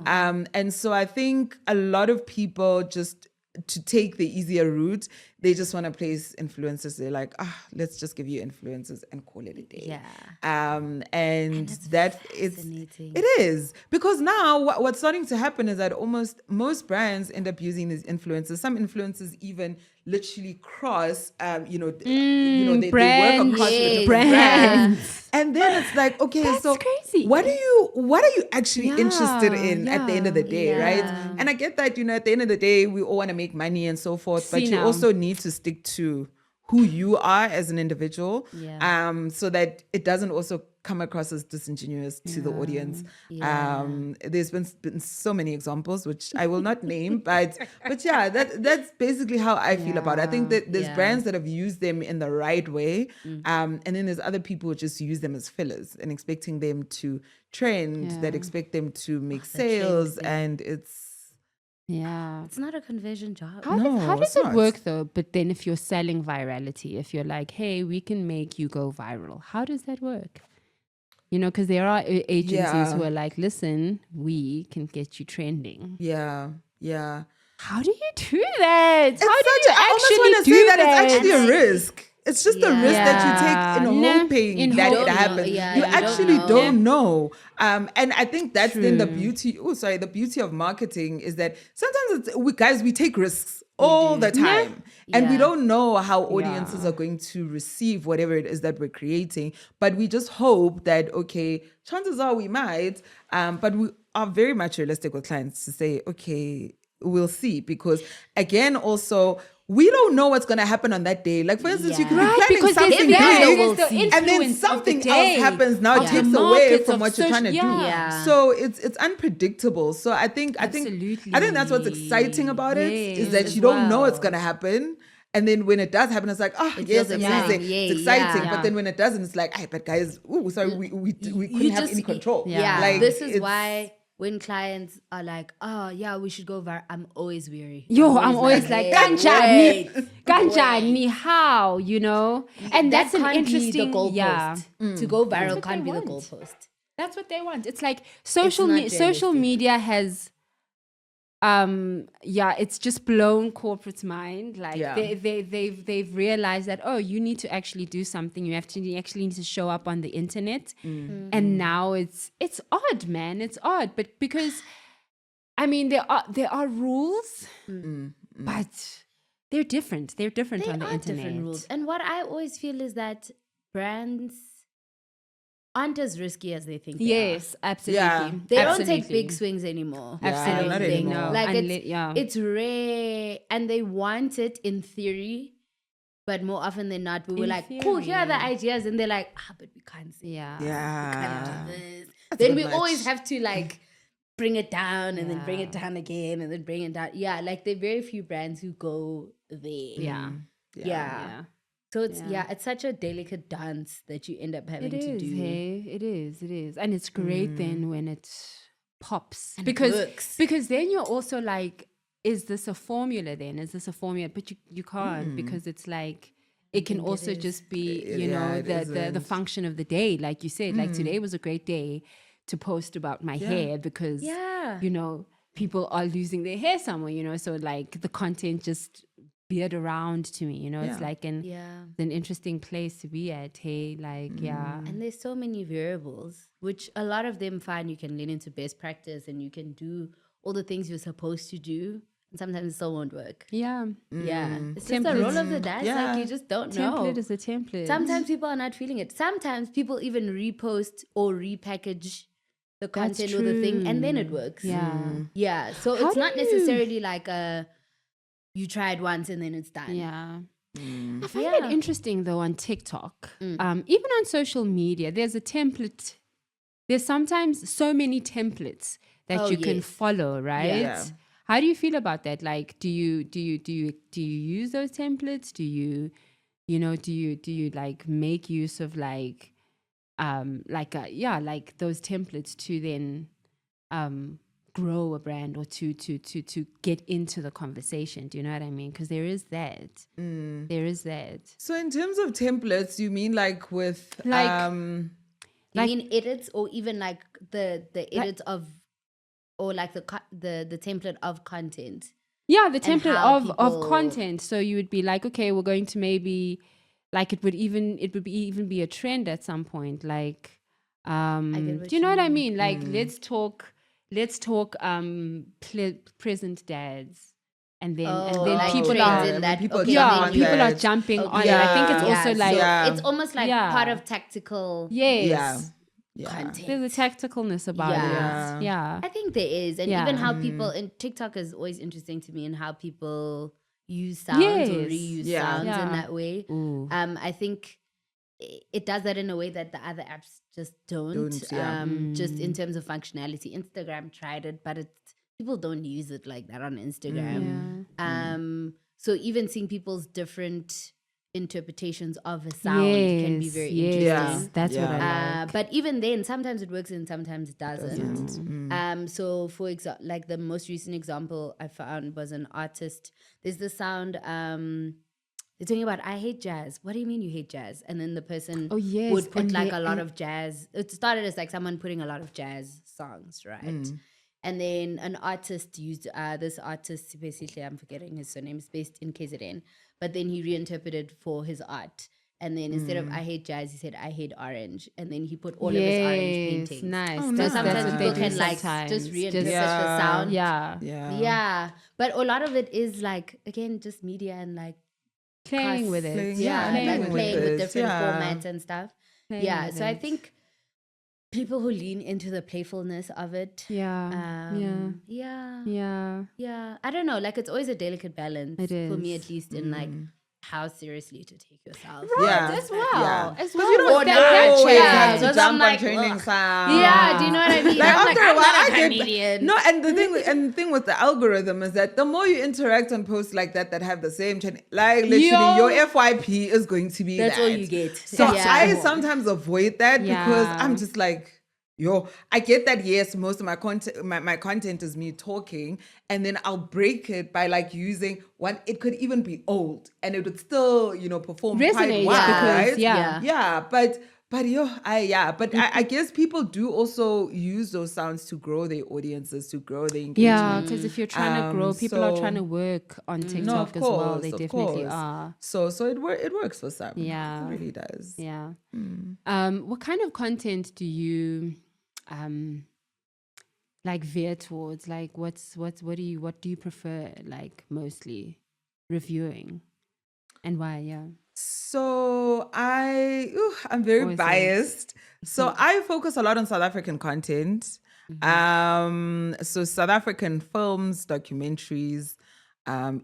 And so I think a lot of people just, to take the easier route, they just want to place influencers. They're like, let's just give you influencers and call it a day. And that it is, because now what's starting to happen is that almost most brands end up using these influencers. Some influencers even literally cross, they work across with brands. And then it's like, okay, that's so crazy. what are you actually interested in at the end of the day, right? And I get that, at the end of the day, we all want to make money and so forth, but you also need to stick to who you are as an individual, so that it doesn't also come across as disingenuous to the audience. Yeah. There's been so many examples, which I will not name, but yeah, that's basically how I feel about it. I think that there's brands that have used them in the right way, and then there's other people who just use them as fillers and expecting them to trend, that expect them to make sales, and it's not a conversion job. How does it's it not. work though? But then if you're selling virality, if you're like, hey, we can make you go viral, how does that work? You know, because there are agencies who are like, listen, we can get you trending. Yeah. How do you do that? It's How do such you I almost actually want to do say that that? it's actually a risk. It's just a risk that you take in Yeah. hoping In that hope. it happens. Yeah, you you don't actually know. don't know. And I think that's then the True. beauty. Oh, sorry. The beauty of marketing is that sometimes we take risks all the time. And we Yeah. don't know how audiences are going to receive whatever it is that we're creating. But we just hope that, okay, chances are we might. But we are very much realistic with clients to say, okay, we'll see. Because again, also, we don't know what's going to happen on that day. Like, for instance, you could be Right, planning because there's something the- big, there's the and then influence of the something day, else happens. Now it of takes the away markets, from of what you're trying to do. Yeah. So it's unpredictable. So I think Absolutely. that's what's exciting about it, is that Yes, you don't know well. what's going to happen. And then when it does happen, it's like, oh, It yes, feels amazing. exciting. Yay, It's exciting. yeah. But then when it doesn't, it's like, hey, but guys, sorry, we couldn't You have just- any control. Yeah. Like, This is it's- why when clients are like, oh, yeah, we should go viral, I'm always weary. Yo, I'm always like, wait, Kanjani, Kanjani, how, you know? And that's that an can't be interesting, the goalpost. To go viral what can't they be the want. goalpost. That's what they want. It's like social not social realistic. media has it's just blown corporate's mind. Like Yeah. they've realized that, oh, you need to actually do something. You actually need to show up on the internet. And now it's odd, man. It's odd. But because I mean there are rules, but they're different. They're different They on the are internet. different rules. And what I always feel is that brands aren't as risky as they think they are. Yes, absolutely. Yeah. They Absolutely. don't take big swings anymore. Yeah, I don't not think. anymore. Like Unle- it's rare, and they want it in theory, but more often than not, we were In like, "Cool, here are the theory. ideas," and they're like, but we can't say. Yeah. Yeah. This. That's Then a we bit always much. have to like bring it down and then bring it Yeah. down again and then bring it down. Yeah, like there are very few brands who go there. Yeah. Yeah. So it's it's such a delicate dance that you end up having It to is, do. hey, it is, and it's great then when it pops And it because works. then you're also like, is this a formula? Then is this a formula? But you can't because it's like it can also just be you Yeah, know it the isn't. function of the day, like you said. Like today was a great day to post about my hair because you know people are losing their hair somewhere. You know, so like the content just veered around to me. You know, it's like an interesting place to be at. Hey, like And there's so many variables, which a lot of them find you can lean into best practice and you can do all the things you're supposed to do. And sometimes it still won't work. yeah. Yeah. It's just the roll of the dice. Yeah. Like you just don't know. Template is a template. Sometimes people are not feeling it. Sometimes people even repost or repackage the content or the thing and then it works. Yeah. Yeah. So How it's do not you- necessarily like you tried once and then it's done. Yeah. I find Yeah. it interesting though on TikTok, even on social media, there's a template. There's sometimes so many templates that Oh, you can yes. follow, right? Yeah. How do you feel about that? Like, do you use those templates? Do you like make use of like those templates to then grow a brand or to get into the conversation? Do you know what I mean? Because there is that. There is that. So in terms of templates, you mean like with Like- You Like- mean edits or even like the edits of or like the template of content. Yeah, the template how of people- content. So you would be like, okay, we're going to maybe like it would even be a trend at some point. Like what do you know you what I mean? Like let's talk present dads. And then like people trends are in that. people okay, yeah, jump on people are that. jumping on it. Okay. I think it's Yeah, also so like it's almost like Yeah. part of tactical yes. Yeah. content. There's a tacticalness about Yeah. it. Yeah. I think there is, and Yeah. even how people and TikTok is always interesting to me, and how people use sounds or Yes. reuse Yeah. sounds Yeah. in that way. Ooh. I think it does that in a way that the other apps just don't. Just in terms of functionality. Instagram tried it, but people don't use it like that on Instagram. So even seeing people's different interpretations of a sound can be very interesting. Yes, that's what I like. But even then, sometimes it works and sometimes it doesn't. So for example, like the most recent example I found was an artist. There's the sound. They're talking about, I hate jazz. What do you mean you hate jazz? And then the person would put like a lot of jazz. It started as like someone putting a lot of jazz songs, right? And then an artist used this artist, basically, I'm forgetting his surname, is based in KZN. But then he reinterpreted for his art. And then instead of I hate jazz, he said I hate orange. And then he put all of his orange paintings. Nice. So That's sometimes what people they can do like sometimes. just reinterpret the sound. Yeah. But a lot of it is like, again, just media and like Playing with it. like playing with different Yeah. formats and stuff. Playing with So I it. think people who lean into the playfulness of it. Yeah. I don't know. Like it's always a delicate balance It for me, is. at least, in like how seriously to take yourself. As well. As well. You don't Or not. always Yeah, have to because jump I'm on like, training ugh. sound. Yeah, do you know what I mean? Like I'm after like, a I'm while, not I a get comedian. no, and the thing with the algorithm is that the more you interact on posts like that have the same channel, like literally your FYP is going to be That's that. all you get. So Yeah. I sometimes avoid that because Yeah. I'm just like, I get that. Yes, most of my content, my content is me talking, and then I'll break it by like using one. It could even be old, and it would still, perform quite Resonate, well, because, right? yeah. But I guess people do also use those sounds to grow their audiences, to grow their engagement. Yeah, because if you're trying to grow, people are so- trying to work on TikTok No, of as well. course, They of definitely course. are. So it works for some. Yeah. It really does. Yeah. What kind of content do you like veer towards? Like what do you prefer, like mostly reviewing? And why? Yeah. So I'm very Always biased. So I focus a lot on South African content. So South African films, documentaries,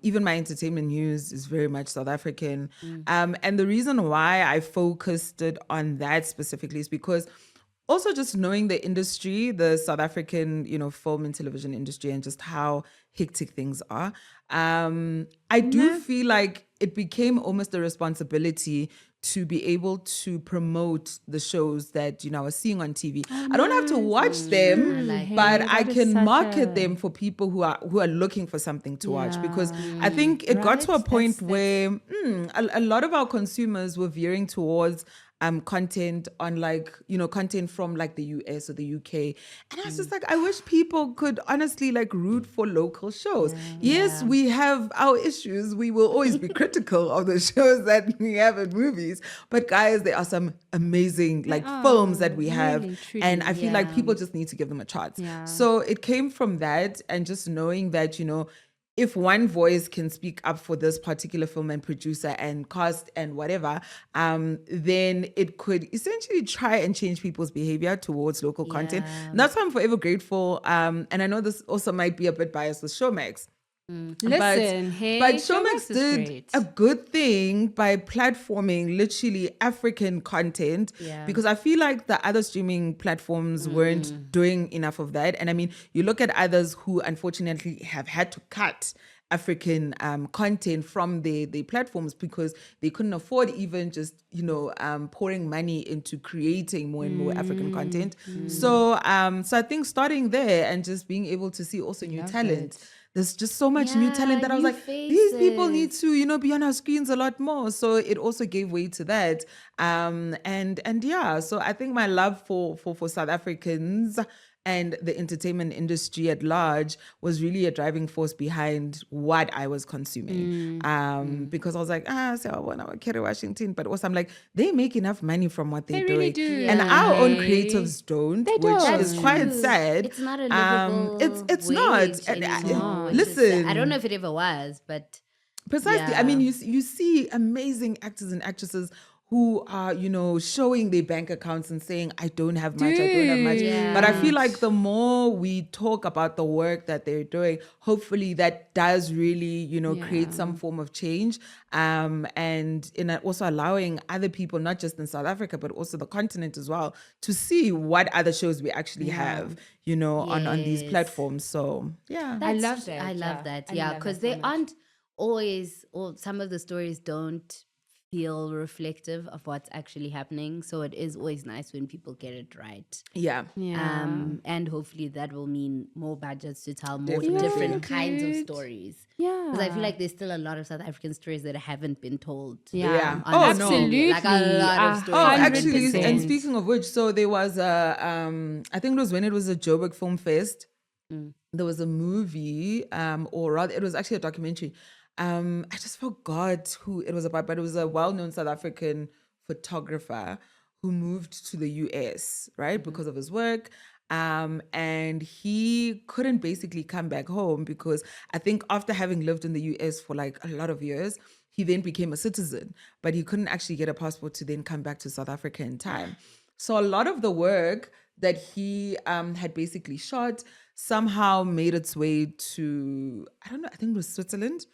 even my entertainment news is very much South African. And the reason why I focused it on that specifically is because also just knowing the industry, the South African, film and television industry, and just how hectic things are. I do feel like it became almost a responsibility to be able to promote the shows that, I was seeing on TV. I don't have to watch them, but I can market them for people who are looking for something to watch. Because I think it got to a point where a lot of our consumers were veering towards content on content from like the US or the UK. And I was just like, I wish people could honestly like root for local shows. Yes, we have our issues. We will always be critical of the shows that we have in movies. But guys, there are some amazing films that we have. really, truly, And I feel like people just need to give them a chance. Yeah. So it came from that, and just knowing that, if one voice can speak up for this particular film and producer and cast and whatever, then it could essentially try and change people's behavior towards local content. And that's why I'm forever grateful. And I know this also might be a bit biased with Showmax. Listen, But Showmax is did great. a good thing by platforming literally African content, because I feel like the other streaming platforms weren't doing enough of that. And I mean, you look at others who unfortunately have had to cut African content from their platforms because they couldn't afford even just pouring money into creating more and more African content. So I think starting there and just being able to see also new talent. There's just so much new talent that I was new like, these people need to, be on our screens a lot more. So it also gave way to that. So I think my love for South Africans and the entertainment industry at large was really a driving force behind what I was consuming. Because I was like, so I want to Kerry Washington, but also I'm like, they make enough money from what they're They doing. really do. And our own Hey. creatives don't, They which don't. is quite True. sad. It's not a livable It's wage not. And anymore, which is listen, sad. I don't know if it ever was, but precisely. Yeah. I mean, you see amazing actors and actresses who are, showing their bank accounts and saying, I don't have much, I don't have much. Yeah. But I feel like the more we talk about the work that they're doing, hopefully that does really, create some form of change. And in also allowing other people, not just in South Africa, but also the continent as well, to see what other shows we actually have, on these platforms. So, yeah. I love that. I love yeah. that. I Yeah, love because that so they much. aren't always, or some of the stories don't feel reflective of what's actually happening. So it is always nice when people get it right. Yeah. Yeah. And hopefully that will mean more budgets to tell more Definitely. different kinds of dude. stories. Yeah. Because I feel like there's still a lot of South African stories that haven't been told. Yeah. Oh, no. Absolutely. Like a lot of stories. Oh, 100%. actually, and speaking of which, so there was I think it was when it was a Joburg Film Fest, there was a movie, or rather, it was actually a documentary. I just forgot who it was about, but it was a well-known South African photographer who moved to the US, right, because of his work. And he couldn't basically come back home because I think after having lived in the US for like a lot of years, he then became a citizen, but he couldn't actually get a passport to then come back to South Africa in time. So a lot of the work that he had basically shot somehow made its way to, I don't know, I think it was Switzerland.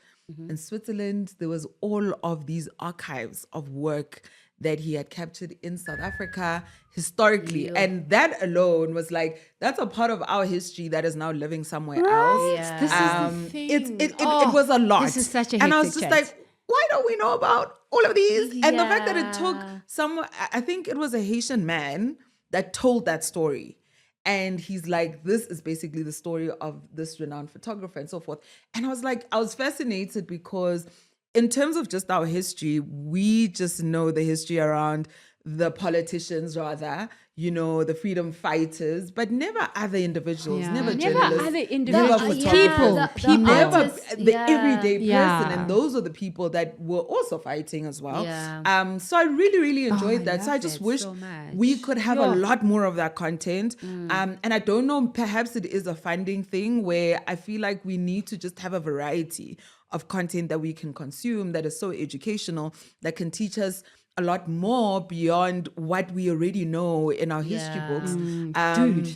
In Switzerland, there was all of these archives of work that he had captured in South Africa historically. And that alone was like, that's a part of our history that is now living somewhere else. Yeah. This is the thing. It was a lot. This is such a And I was hectic just chat. like, why don't we know about all of these? And the fact that it took Yeah. I think it was a Haitian man that told that story. And he's like, this is basically the story of this renowned photographer and so forth. And I was like, I was fascinated because in terms of just our history, we just know the history around the politicians rather, the freedom fighters, but never other individuals, Yeah. never Never journalists, other individuals. never Yeah, photographers, the never artists, the yeah. everyday person. Yeah. And those are the people that were also fighting as well. Yeah. So I really, really enjoyed I that. So I love just that wish so much. we could have a Yeah. lot more of that content. And I don't know, perhaps it is a funding thing where I feel like we need to just have a variety of content that we can consume that is so educational, that can teach us a lot more beyond what we already know in our history Yeah. books. Dude.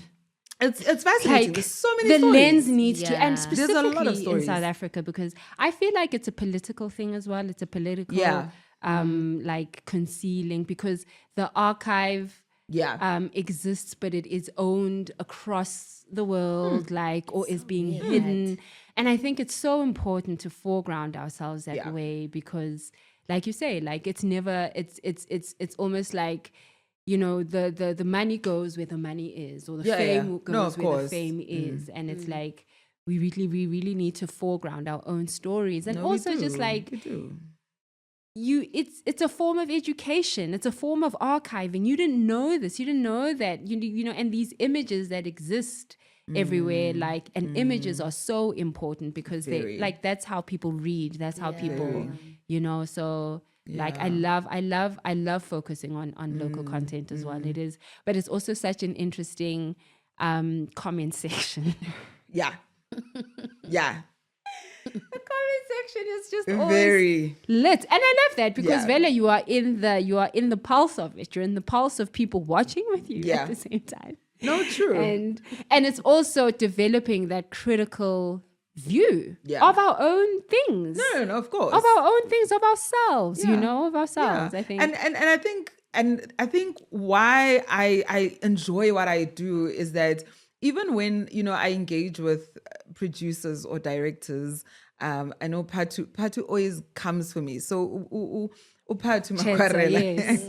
It's fascinating. Like, There's so many the stories. lens needs to, Yeah. and There's a lot of specifically in stories. South Africa, because I feel like it's a political thing as well. It's a political, Yeah. like concealing, because the archive Yeah. exists, but it is owned across the world, or is being hidden. And I think it's so important to foreground ourselves that Yeah. way, because, like you say, like it's never, it's almost like, the money goes where the money is, or the Yeah, yeah. fame goes No, of where the course. fame is, and it's like we really need to foreground our own stories, and No, we also just do. like We do. it's a form of education, it's a form of archiving. You didn't know this, you didn't know that, and these images that exist everywhere, and images are so important because Very. they, like, that's how people read, that's how people, so like I Yeah. love focusing on local content as well. It is, but it's also such an interesting comment section. Yeah. Yeah. The comment section is just always Very. lit, and I love that because Yeah. Vela, you are in the pulse of it. You're in the pulse of people watching with you Yeah. at the same time. No, true. And it's also developing that critical view Yeah. of our own things, No, of course. of our own things, of ourselves. Yeah. Of ourselves. Yeah. I think. And I think why I enjoy what I do is that even when I engage with producers or directors, I know Patu always comes for me. So Patu Chetsa, Makwarela yes.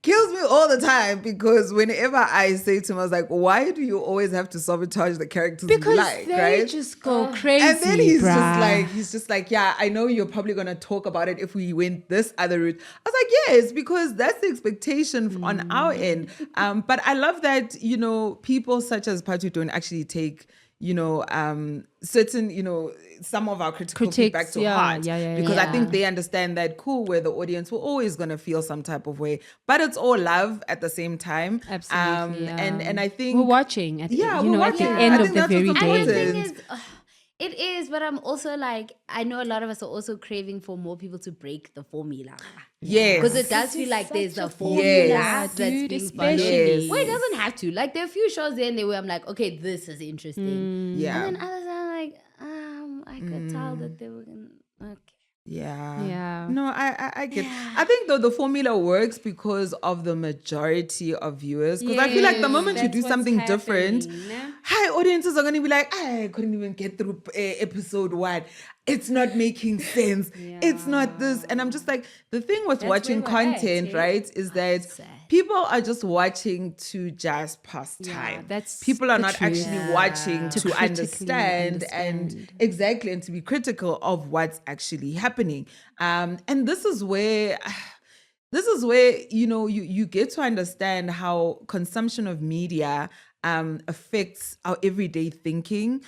kills me all the time, because whenever I say to him, I was like, why do you always have to sabotage the characters Because you like, they right? just go crazy. And then he's bruh. just like, yeah, I know you're probably going to talk about it if we went this other route. I was like, yes, because that's the expectation on our end. But I love that, people such as Patu don't actually take, certain, some of our critical Critiques, feedback to yeah, heart. yeah, Because I think yeah. they understand that, cool, where the audience will always going to feel some type of way. But it's all love at the same time. Absolutely. Yeah. And I think... we're watching at, Yeah, at we're the watching. end I of think the that's very what's day. And the thing important. is, it is, but I'm also like, I know a lot of us are also craving for more people to break the formula. Yes. Because it does feel like there's a formula Yes. that's Dude, being followed. especially. Well, it doesn't have to. Like, there are a few shows there and there where I'm like, okay, this is interesting. Yeah. And then others are like, I could tell that they were going to, okay. Yeah. Yeah. No, I get. I think though the formula works because of the majority of viewers. Because I feel like the moment you That's do what's something different, happening. hi audiences are gonna be like, I couldn't even get through episode 1. It's not making sense. It's not this. And I'm just like, the thing with watching where we're at, content, eh? right, is that sad. people are just watching to just pass time. that's People are the not truth. actually watching to critically understand and exactly and to be critical of what's actually happening. And this is where you know you get to understand how consumption of media affects our everyday thinking,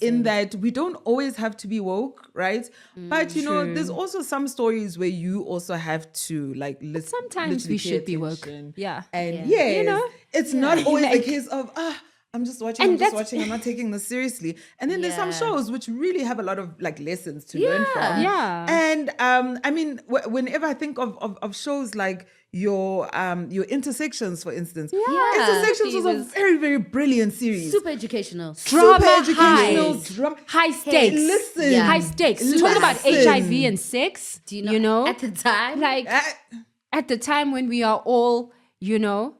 in that we don't always have to be woke, right? But you know, there's also some stories where you also have to like listen. Sometimes we should be woke. Yeah. Yeah. And yes, You know? it's not always Like- the case of I'm just watching, And I'm just that's- watching, I'm not taking this seriously. And then there's some Yeah. shows which really have a lot of like lessons to learn from. Yeah. And I mean, whenever I think of shows like your Intersections, for instance. Intersections was a very, very brilliant series. Super educational. Drama Super educational highs. drama. High stakes. listen. Yeah. High stakes. Talk about Listen. HIV and sex. Do you know? At the time, like Uh, at the time when we are all, you know,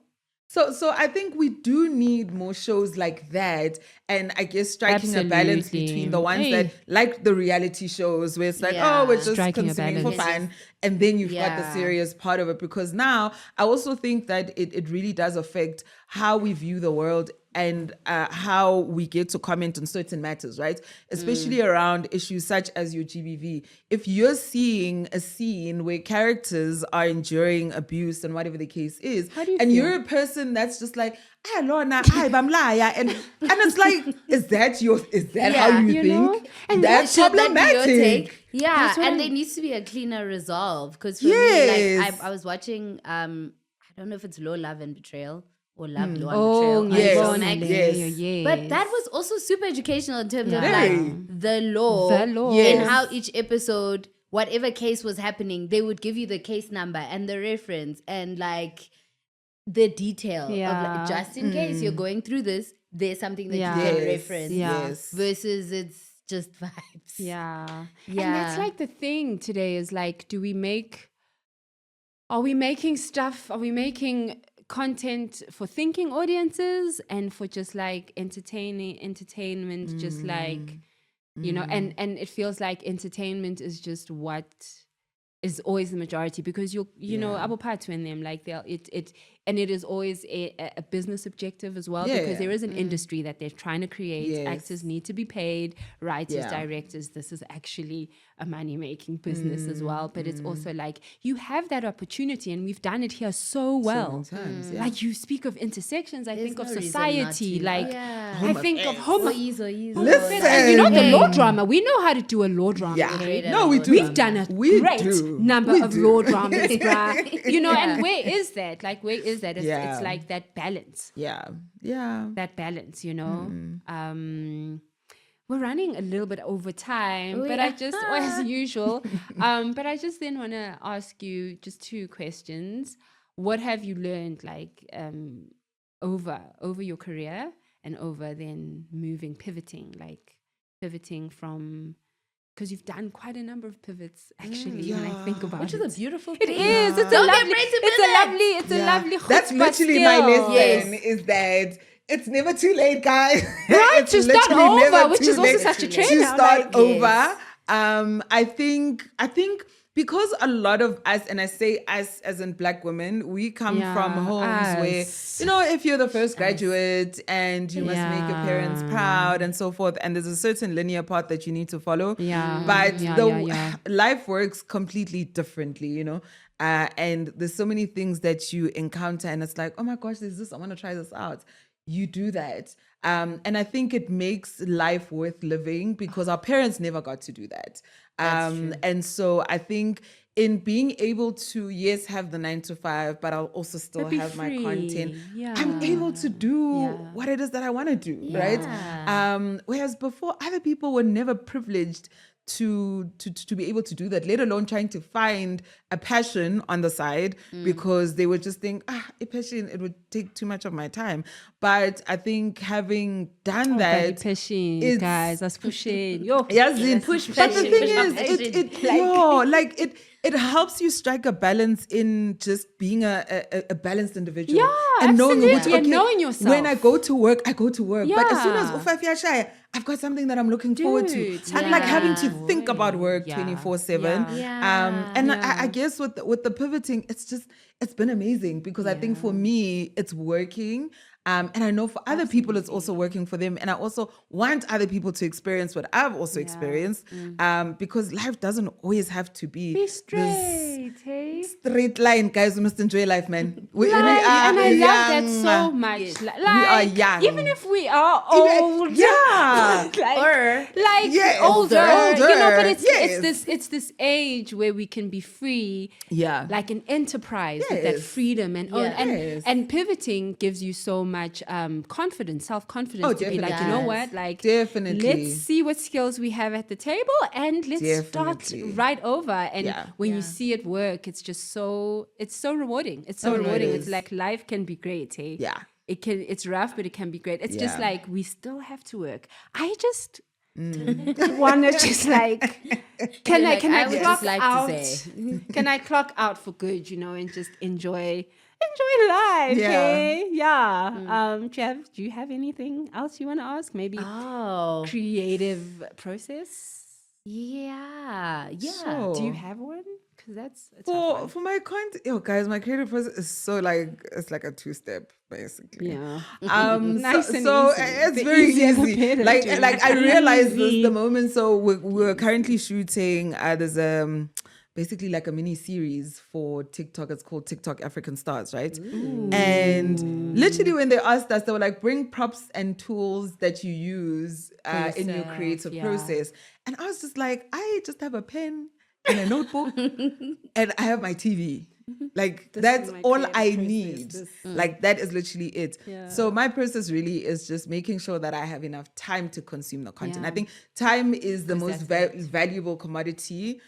So I think we do need more shows like that, and I guess striking a balance Absolutely. between the ones Hey. that like the reality shows where it's like, Yeah. oh, we're just Striking a consuming for balance. fun, and then you've got the Yeah. serious part of it. Because now I also think that it really does affect how we view the world and how we get to comment on certain matters, right? Especially around issues such as your GBV. If you're seeing a scene where characters are enduring abuse and whatever the case is, How do you and feel? you're a person that's just like, Lorna, bamlaya, and it's like, is that how you you know? think? And That's Should that be your problematic. take? Yeah, That's what and I'm- there needs to be a cleaner resolve. Because for me, Yes. like I was watching, I don't know if it's Law, Love and Betrayal or Love, Law oh, and Betrayal. yes, on Showmax. yes. But that was also super educational in terms of Yeah. like Very. the law, The law. and Yes. how each episode, whatever case was happening, they would give you the case number and the reference and like the detail of Yeah. like, just in case you're going through this, there's something that Yeah. you can Yes, reference. Yeah. yes. Versus it's just vibes. Yeah. And Yeah. that's like the thing today is like, are we making stuff? Are we making content for thinking audiences and for just like entertainment, just like, you know, and it feels like entertainment is just what is always the majority because you know, Abu Patu and them, like it is always a business objective as well Yeah. because there is an industry that they're trying to create. Yes. Actors need to be paid, writers, Yeah. directors. This is actually a money-making business as well. But it's also like you have that opportunity, and we've done it here so well. many times, yeah. Like you speak of intersections, I think no of reason not society. to. Like Yeah. I think of home. Listen. And you know the law drama. We know how to do a law drama. Yeah. Great No, we at do. We've done a We great do. number We of do. law dramas, bruh. You know, and Yeah. where is that? Like, where is that? Yeah. It's like that balance. Yeah. Yeah. That balance, you know. We're running a little bit over time, Oh, but yeah. I just, as usual, but I just then want to ask you just two questions. What have you learned, like, over your career and over then pivoting from, because you've done quite a number of pivots, actually, when I think about Which it. is a beautiful It thing. is. It's a Don't get lovely. afraid to It's a pivot. lovely. It's a lovely. That's chutzpah literally my skill. lesson is that it's never too late, guys. Right, It's to start literally never over, which too is also late such a to trend now, start like, over. I think because a lot of us, and I say us as in Black women, we come Yeah, from homes where, us. you know, if you're the first graduate and you must make your parents Yeah. proud and so forth, and there's a certain linear path that you need to follow. Yeah, But yeah. life works completely differently, you know. And there's so many things that you encounter, and it's like, oh my gosh, there's this, I want to try this out. You do that. And I think it makes life worth living because our parents never got to do that. And so I think in being able to, yes, have the 9 to 5, but I'll also still But be have my free. content. Yeah. I'm able to do Yeah. what it is that I want to do, right? Whereas before, other people were never privileged to be able to do that, let alone trying to find a passion on the side because they would just think, a passion, it would take too much of my time. But I think having done that, Pushing, it's- guys, that's pushing. Yo, yes, push but the passion, thing push is, passion. it helps you strike a balance in just being a balanced individual. Yeah, and knowing absolutely, and knowing yourself. When I go to work, I go to work. But as soon as Yeah. Ufafia Shaya, I've got something that I'm looking forward to. Dude, I'm like having to yeah. think about work Yeah. 24/7. Yeah. And Yeah. I guess with the pivoting, it's been amazing because I think for me it's working. And I know for other people it's also working for them. And I also want other people to experience what I've also experienced. Because life doesn't always have to be this straight, hey? straight line, guys. We must enjoy life, man. We Like, are and I love that young. so much. Like, We are young. Even if we are old, Yeah. like, Or- like Yes. older, Older. you know. But it's Yes. it's this age where we can be free, Yeah. like an enterprise with that Yes. freedom and Yes. and pivoting gives you so much confidence, self-confidence Oh, to be like, you know definitely. what, like Definitely. let's see what skills we have at the table and let's start Definitely. right over. And Yeah. when you see it work, it's just so rewarding. It's so Oh, no, it rewarding. is. It's like life can be great, hey? Yeah. It's rough, but it can be great. It's just Yeah. like we still have to work. I just wanna just like can You're I like, can I I would clock just like to out? say. Can I clock out for good, you know, and just enjoy life, Yeah. hey? Yeah. Do you have anything else you want to ask? Maybe Oh, creative process? yeah. Sure. Do you have one? Because that's a tough For one. for my content, guys, my creative process is so it's like a 2-step basically. Yeah. Nice Nice and so easy. it's The very easier the easy. better, Like dude. I realized this Easy. the moment. So we're currently shooting. There's basically like a mini series for TikTok. It's called TikTok African Stars, right? And literally when they asked us, they were like, bring props and tools that you use in your yourself, creative yeah. process. And I was just like, I just have a pen and a notebook and I have my TV. Like that's is my all creative I process. need. Like that is literally it. Yeah. So my process really is just making sure that I have enough time to consume the content. Yeah. I think time is the most valuable commodity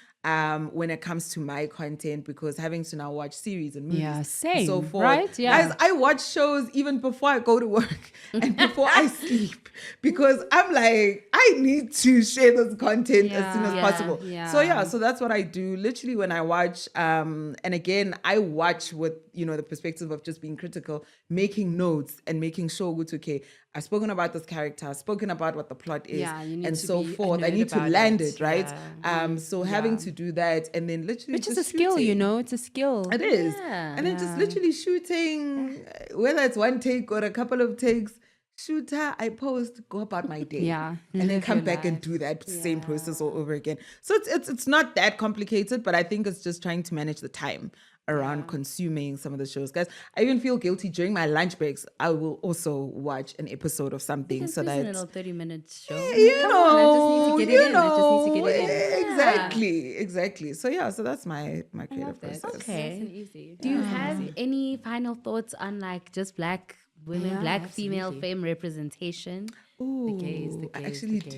when it comes to my content, because having to now watch series and movies Yeah, and same, so forth. right? Yeah. Guys, I watch shows even before I go to work and before I sleep, because I'm like, I need to share this content as soon as Yeah, possible. yeah. So that's what I do literally when I watch. And again, I watch with, the perspective of just being critical, making notes and making sure it's okay. I've spoken about this character, I've spoken about what the plot is, Yeah, you need and to so be a forth. I nerd need to about land it. it, right? Yeah. So having to do that and then literally Which is just a skill, shooting. it's a skill. It is. Yeah. And then just literally shooting, whether it's one take or a couple of takes, shooter, I post, go about my day. Yeah. And then Live come your back and life. do that same process all over again. So it's not that complicated, but I think it's just trying to manage the time around consuming some of the shows. Guys, I even feel guilty during my lunch breaks. I will also watch an episode of something so Squeeze in that a little 30-minute show. Come on, I just need to get it in. I just need to get it in. Exactly. So so that's my creative process. Okay. Nice and easy. Do you have any final thoughts on like just black women, Yeah, black female absolutely. femme representation? Ooh, gays, the I gays, actually the gays.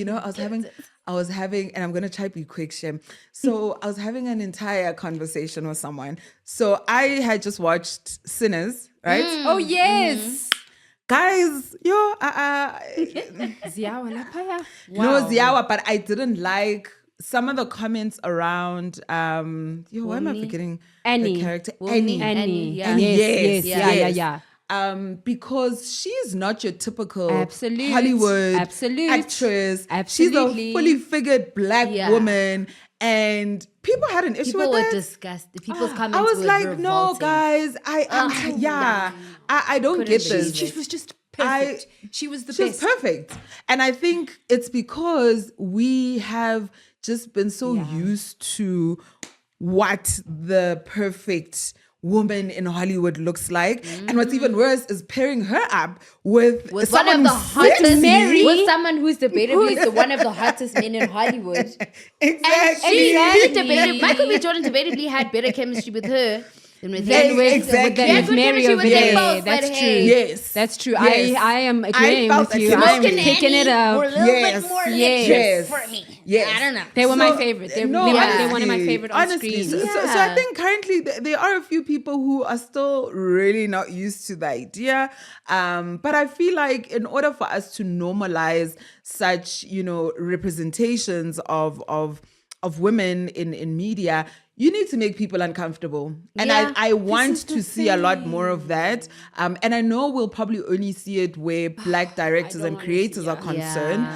do. I was having, and I'm gonna try to be quick, Shem. So I was having an entire conversation with someone. So I had just watched Sinners, right? Oh, yes. Guys, Ziawa lapaya. no Ziawa, but I didn't like some of the comments around. Why am I Wunmi? forgetting Annie. the character? Wunmi. Annie. Annie. yeah. Yes. Yes. Yeah. Because she's not your typical Absolute. Hollywood Absolute. actress. Absolutely. She's a fully figured black Yeah. woman, and people had an issue People with were that. disgusted. People's comments I was were like, revolting. no, guys, I don't Couldn't get believe this. She was just perfect. She was the She's best. perfect. And I think it's because we have just been so used to what the perfect woman in Hollywood looks like. And what's even worse is pairing her up with With one someone of the who's hottest, sexy. with someone who's debatably one of the hottest men in Hollywood. Exactly. Michael B. Jordan debatably had better chemistry with her Then with Then him, with, Exactly. with, Yeah, good Mary chemistry over with them there. both, That's but true. hey. Yes. That's true. Yes. I am agreeing felt with you. that I'm chemistry. picking it up. Or a little Yes. bit more Yes. Yes. for me. Yes. I don't know. They were my favorite. They're one of my favorite on honestly, screen. So I think currently there are a few people who are still really not used to the idea. But I feel like in order for us to normalize such, representations of women in media, you need to make people uncomfortable. And Yeah, I want to see a lot more of that. And I know we'll probably only see it where Black directors and creators are concerned.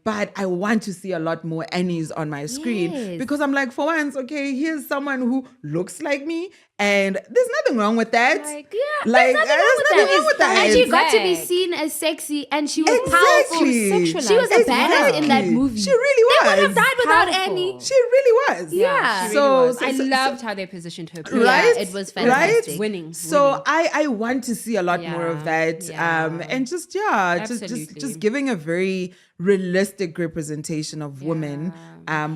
But I want to see a lot more Annies on my screen. Yes. Because I'm like, for once, okay, here's someone who looks like me. And there's nothing wrong with that. Like, Like, there's nothing wrong with that. And she got to be Exact. seen as sexy, and she was Exactly. powerful. She was a badass in that Exactly. movie. She really They would was. have died without Powerful. Annie. She really was. Yeah. She really So- was. I so- loved how they positioned her. Right? Yeah, it was fantastic. Right? Winning. So I want to see a lot more of that. Yeah. And just Absolutely. just giving a very realistic representation of women.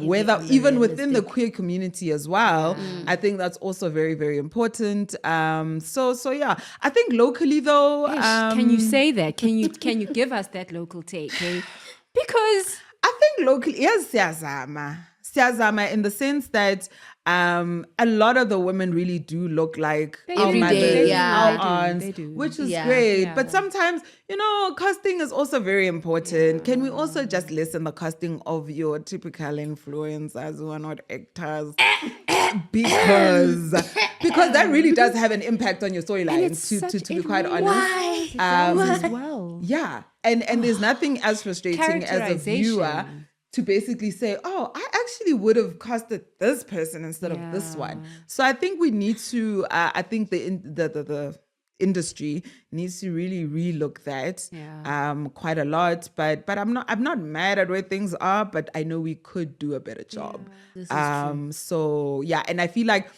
Whether even within the queer community as well. I think that's also very, very important. So yeah. I think locally though, Can you say that? Can you give us that local take? Eh? Because I think locally, yes, Siyazama in the sense that a lot of the women really do look like our Every mothers, day, yeah. our They do, aunts, they do. which is Yeah. great. Yeah. But sometimes, casting is also very important. Can we also just lessen the casting of your typical influencers who are not actors? because that really does have an impact on your storylines, to be quite honest. Why? as well. Yeah. And there's nothing as frustrating as a viewer Characterization. to basically say, oh, I actually would have casted this person instead of this one. So I think we need to, I think the industry needs to really relook that quite a lot. But I'm not mad at where things are, but I know we could do a better job. This is true. So yeah, and I feel like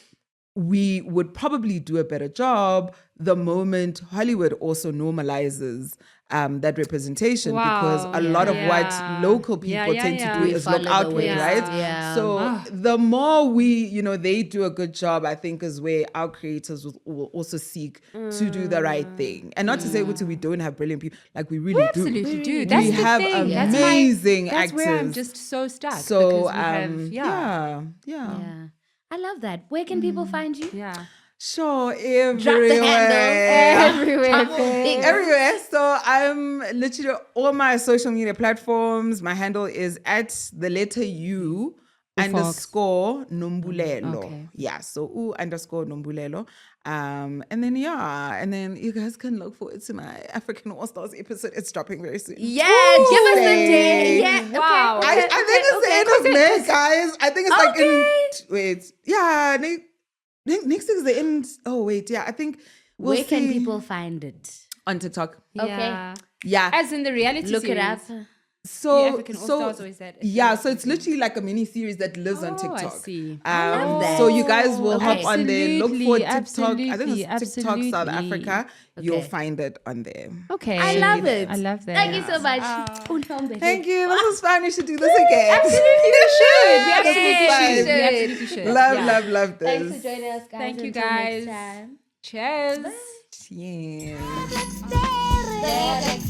we would probably do a better job the moment Hollywood also normalizes that representation, because a lot of what local people tend to do is look Follow the outward, ways, right? yeah. So the more we, they do a good job, I think is where our creators will also seek to do the right thing. And not to say we don't have brilliant people, like we really do. Absolutely do. That's We the have thing. amazing That's actors. where I'm just so stuck. So because we have, yeah. Yeah. I love that. Where can people find you? yeah. Sure, Drop the handle. Everywhere. Everywhere. So I'm literally all my social media platforms. My handle is at the letter U underscore Nombulelo. Okay. Yeah. So U underscore Nombulelo. And then you guys can look forward to my African All Stars episode. It's dropping very soon. Yeah, give us a day. Yeah. Wow. Okay. I think it's the end of May, guys. I think it's like next is the end. Oh wait, yeah. I think we'll Where can see people find it? on TikTok. Yeah. Yeah. As in the reality Look it series. up. So, The African All-Stars, or is that a yeah, series? so it's literally like a mini series that lives on Oh, TikTok. I see. love that. So you guys will Okay. hop on there, look for TikTok. Absolutely, I think it's TikTok South absolutely. Africa. You'll Okay. find it on there. Okay. I love it. I love that. Thank you so much. Thank you. This was fun. We should do this again. Absolutely, we should. We Yes, absolutely we should. We should. absolutely should. Love, Yeah. love this. Thanks for joining us, guys. Thank you, Until next guys. time. Cheers. Cheers. Black Sterring.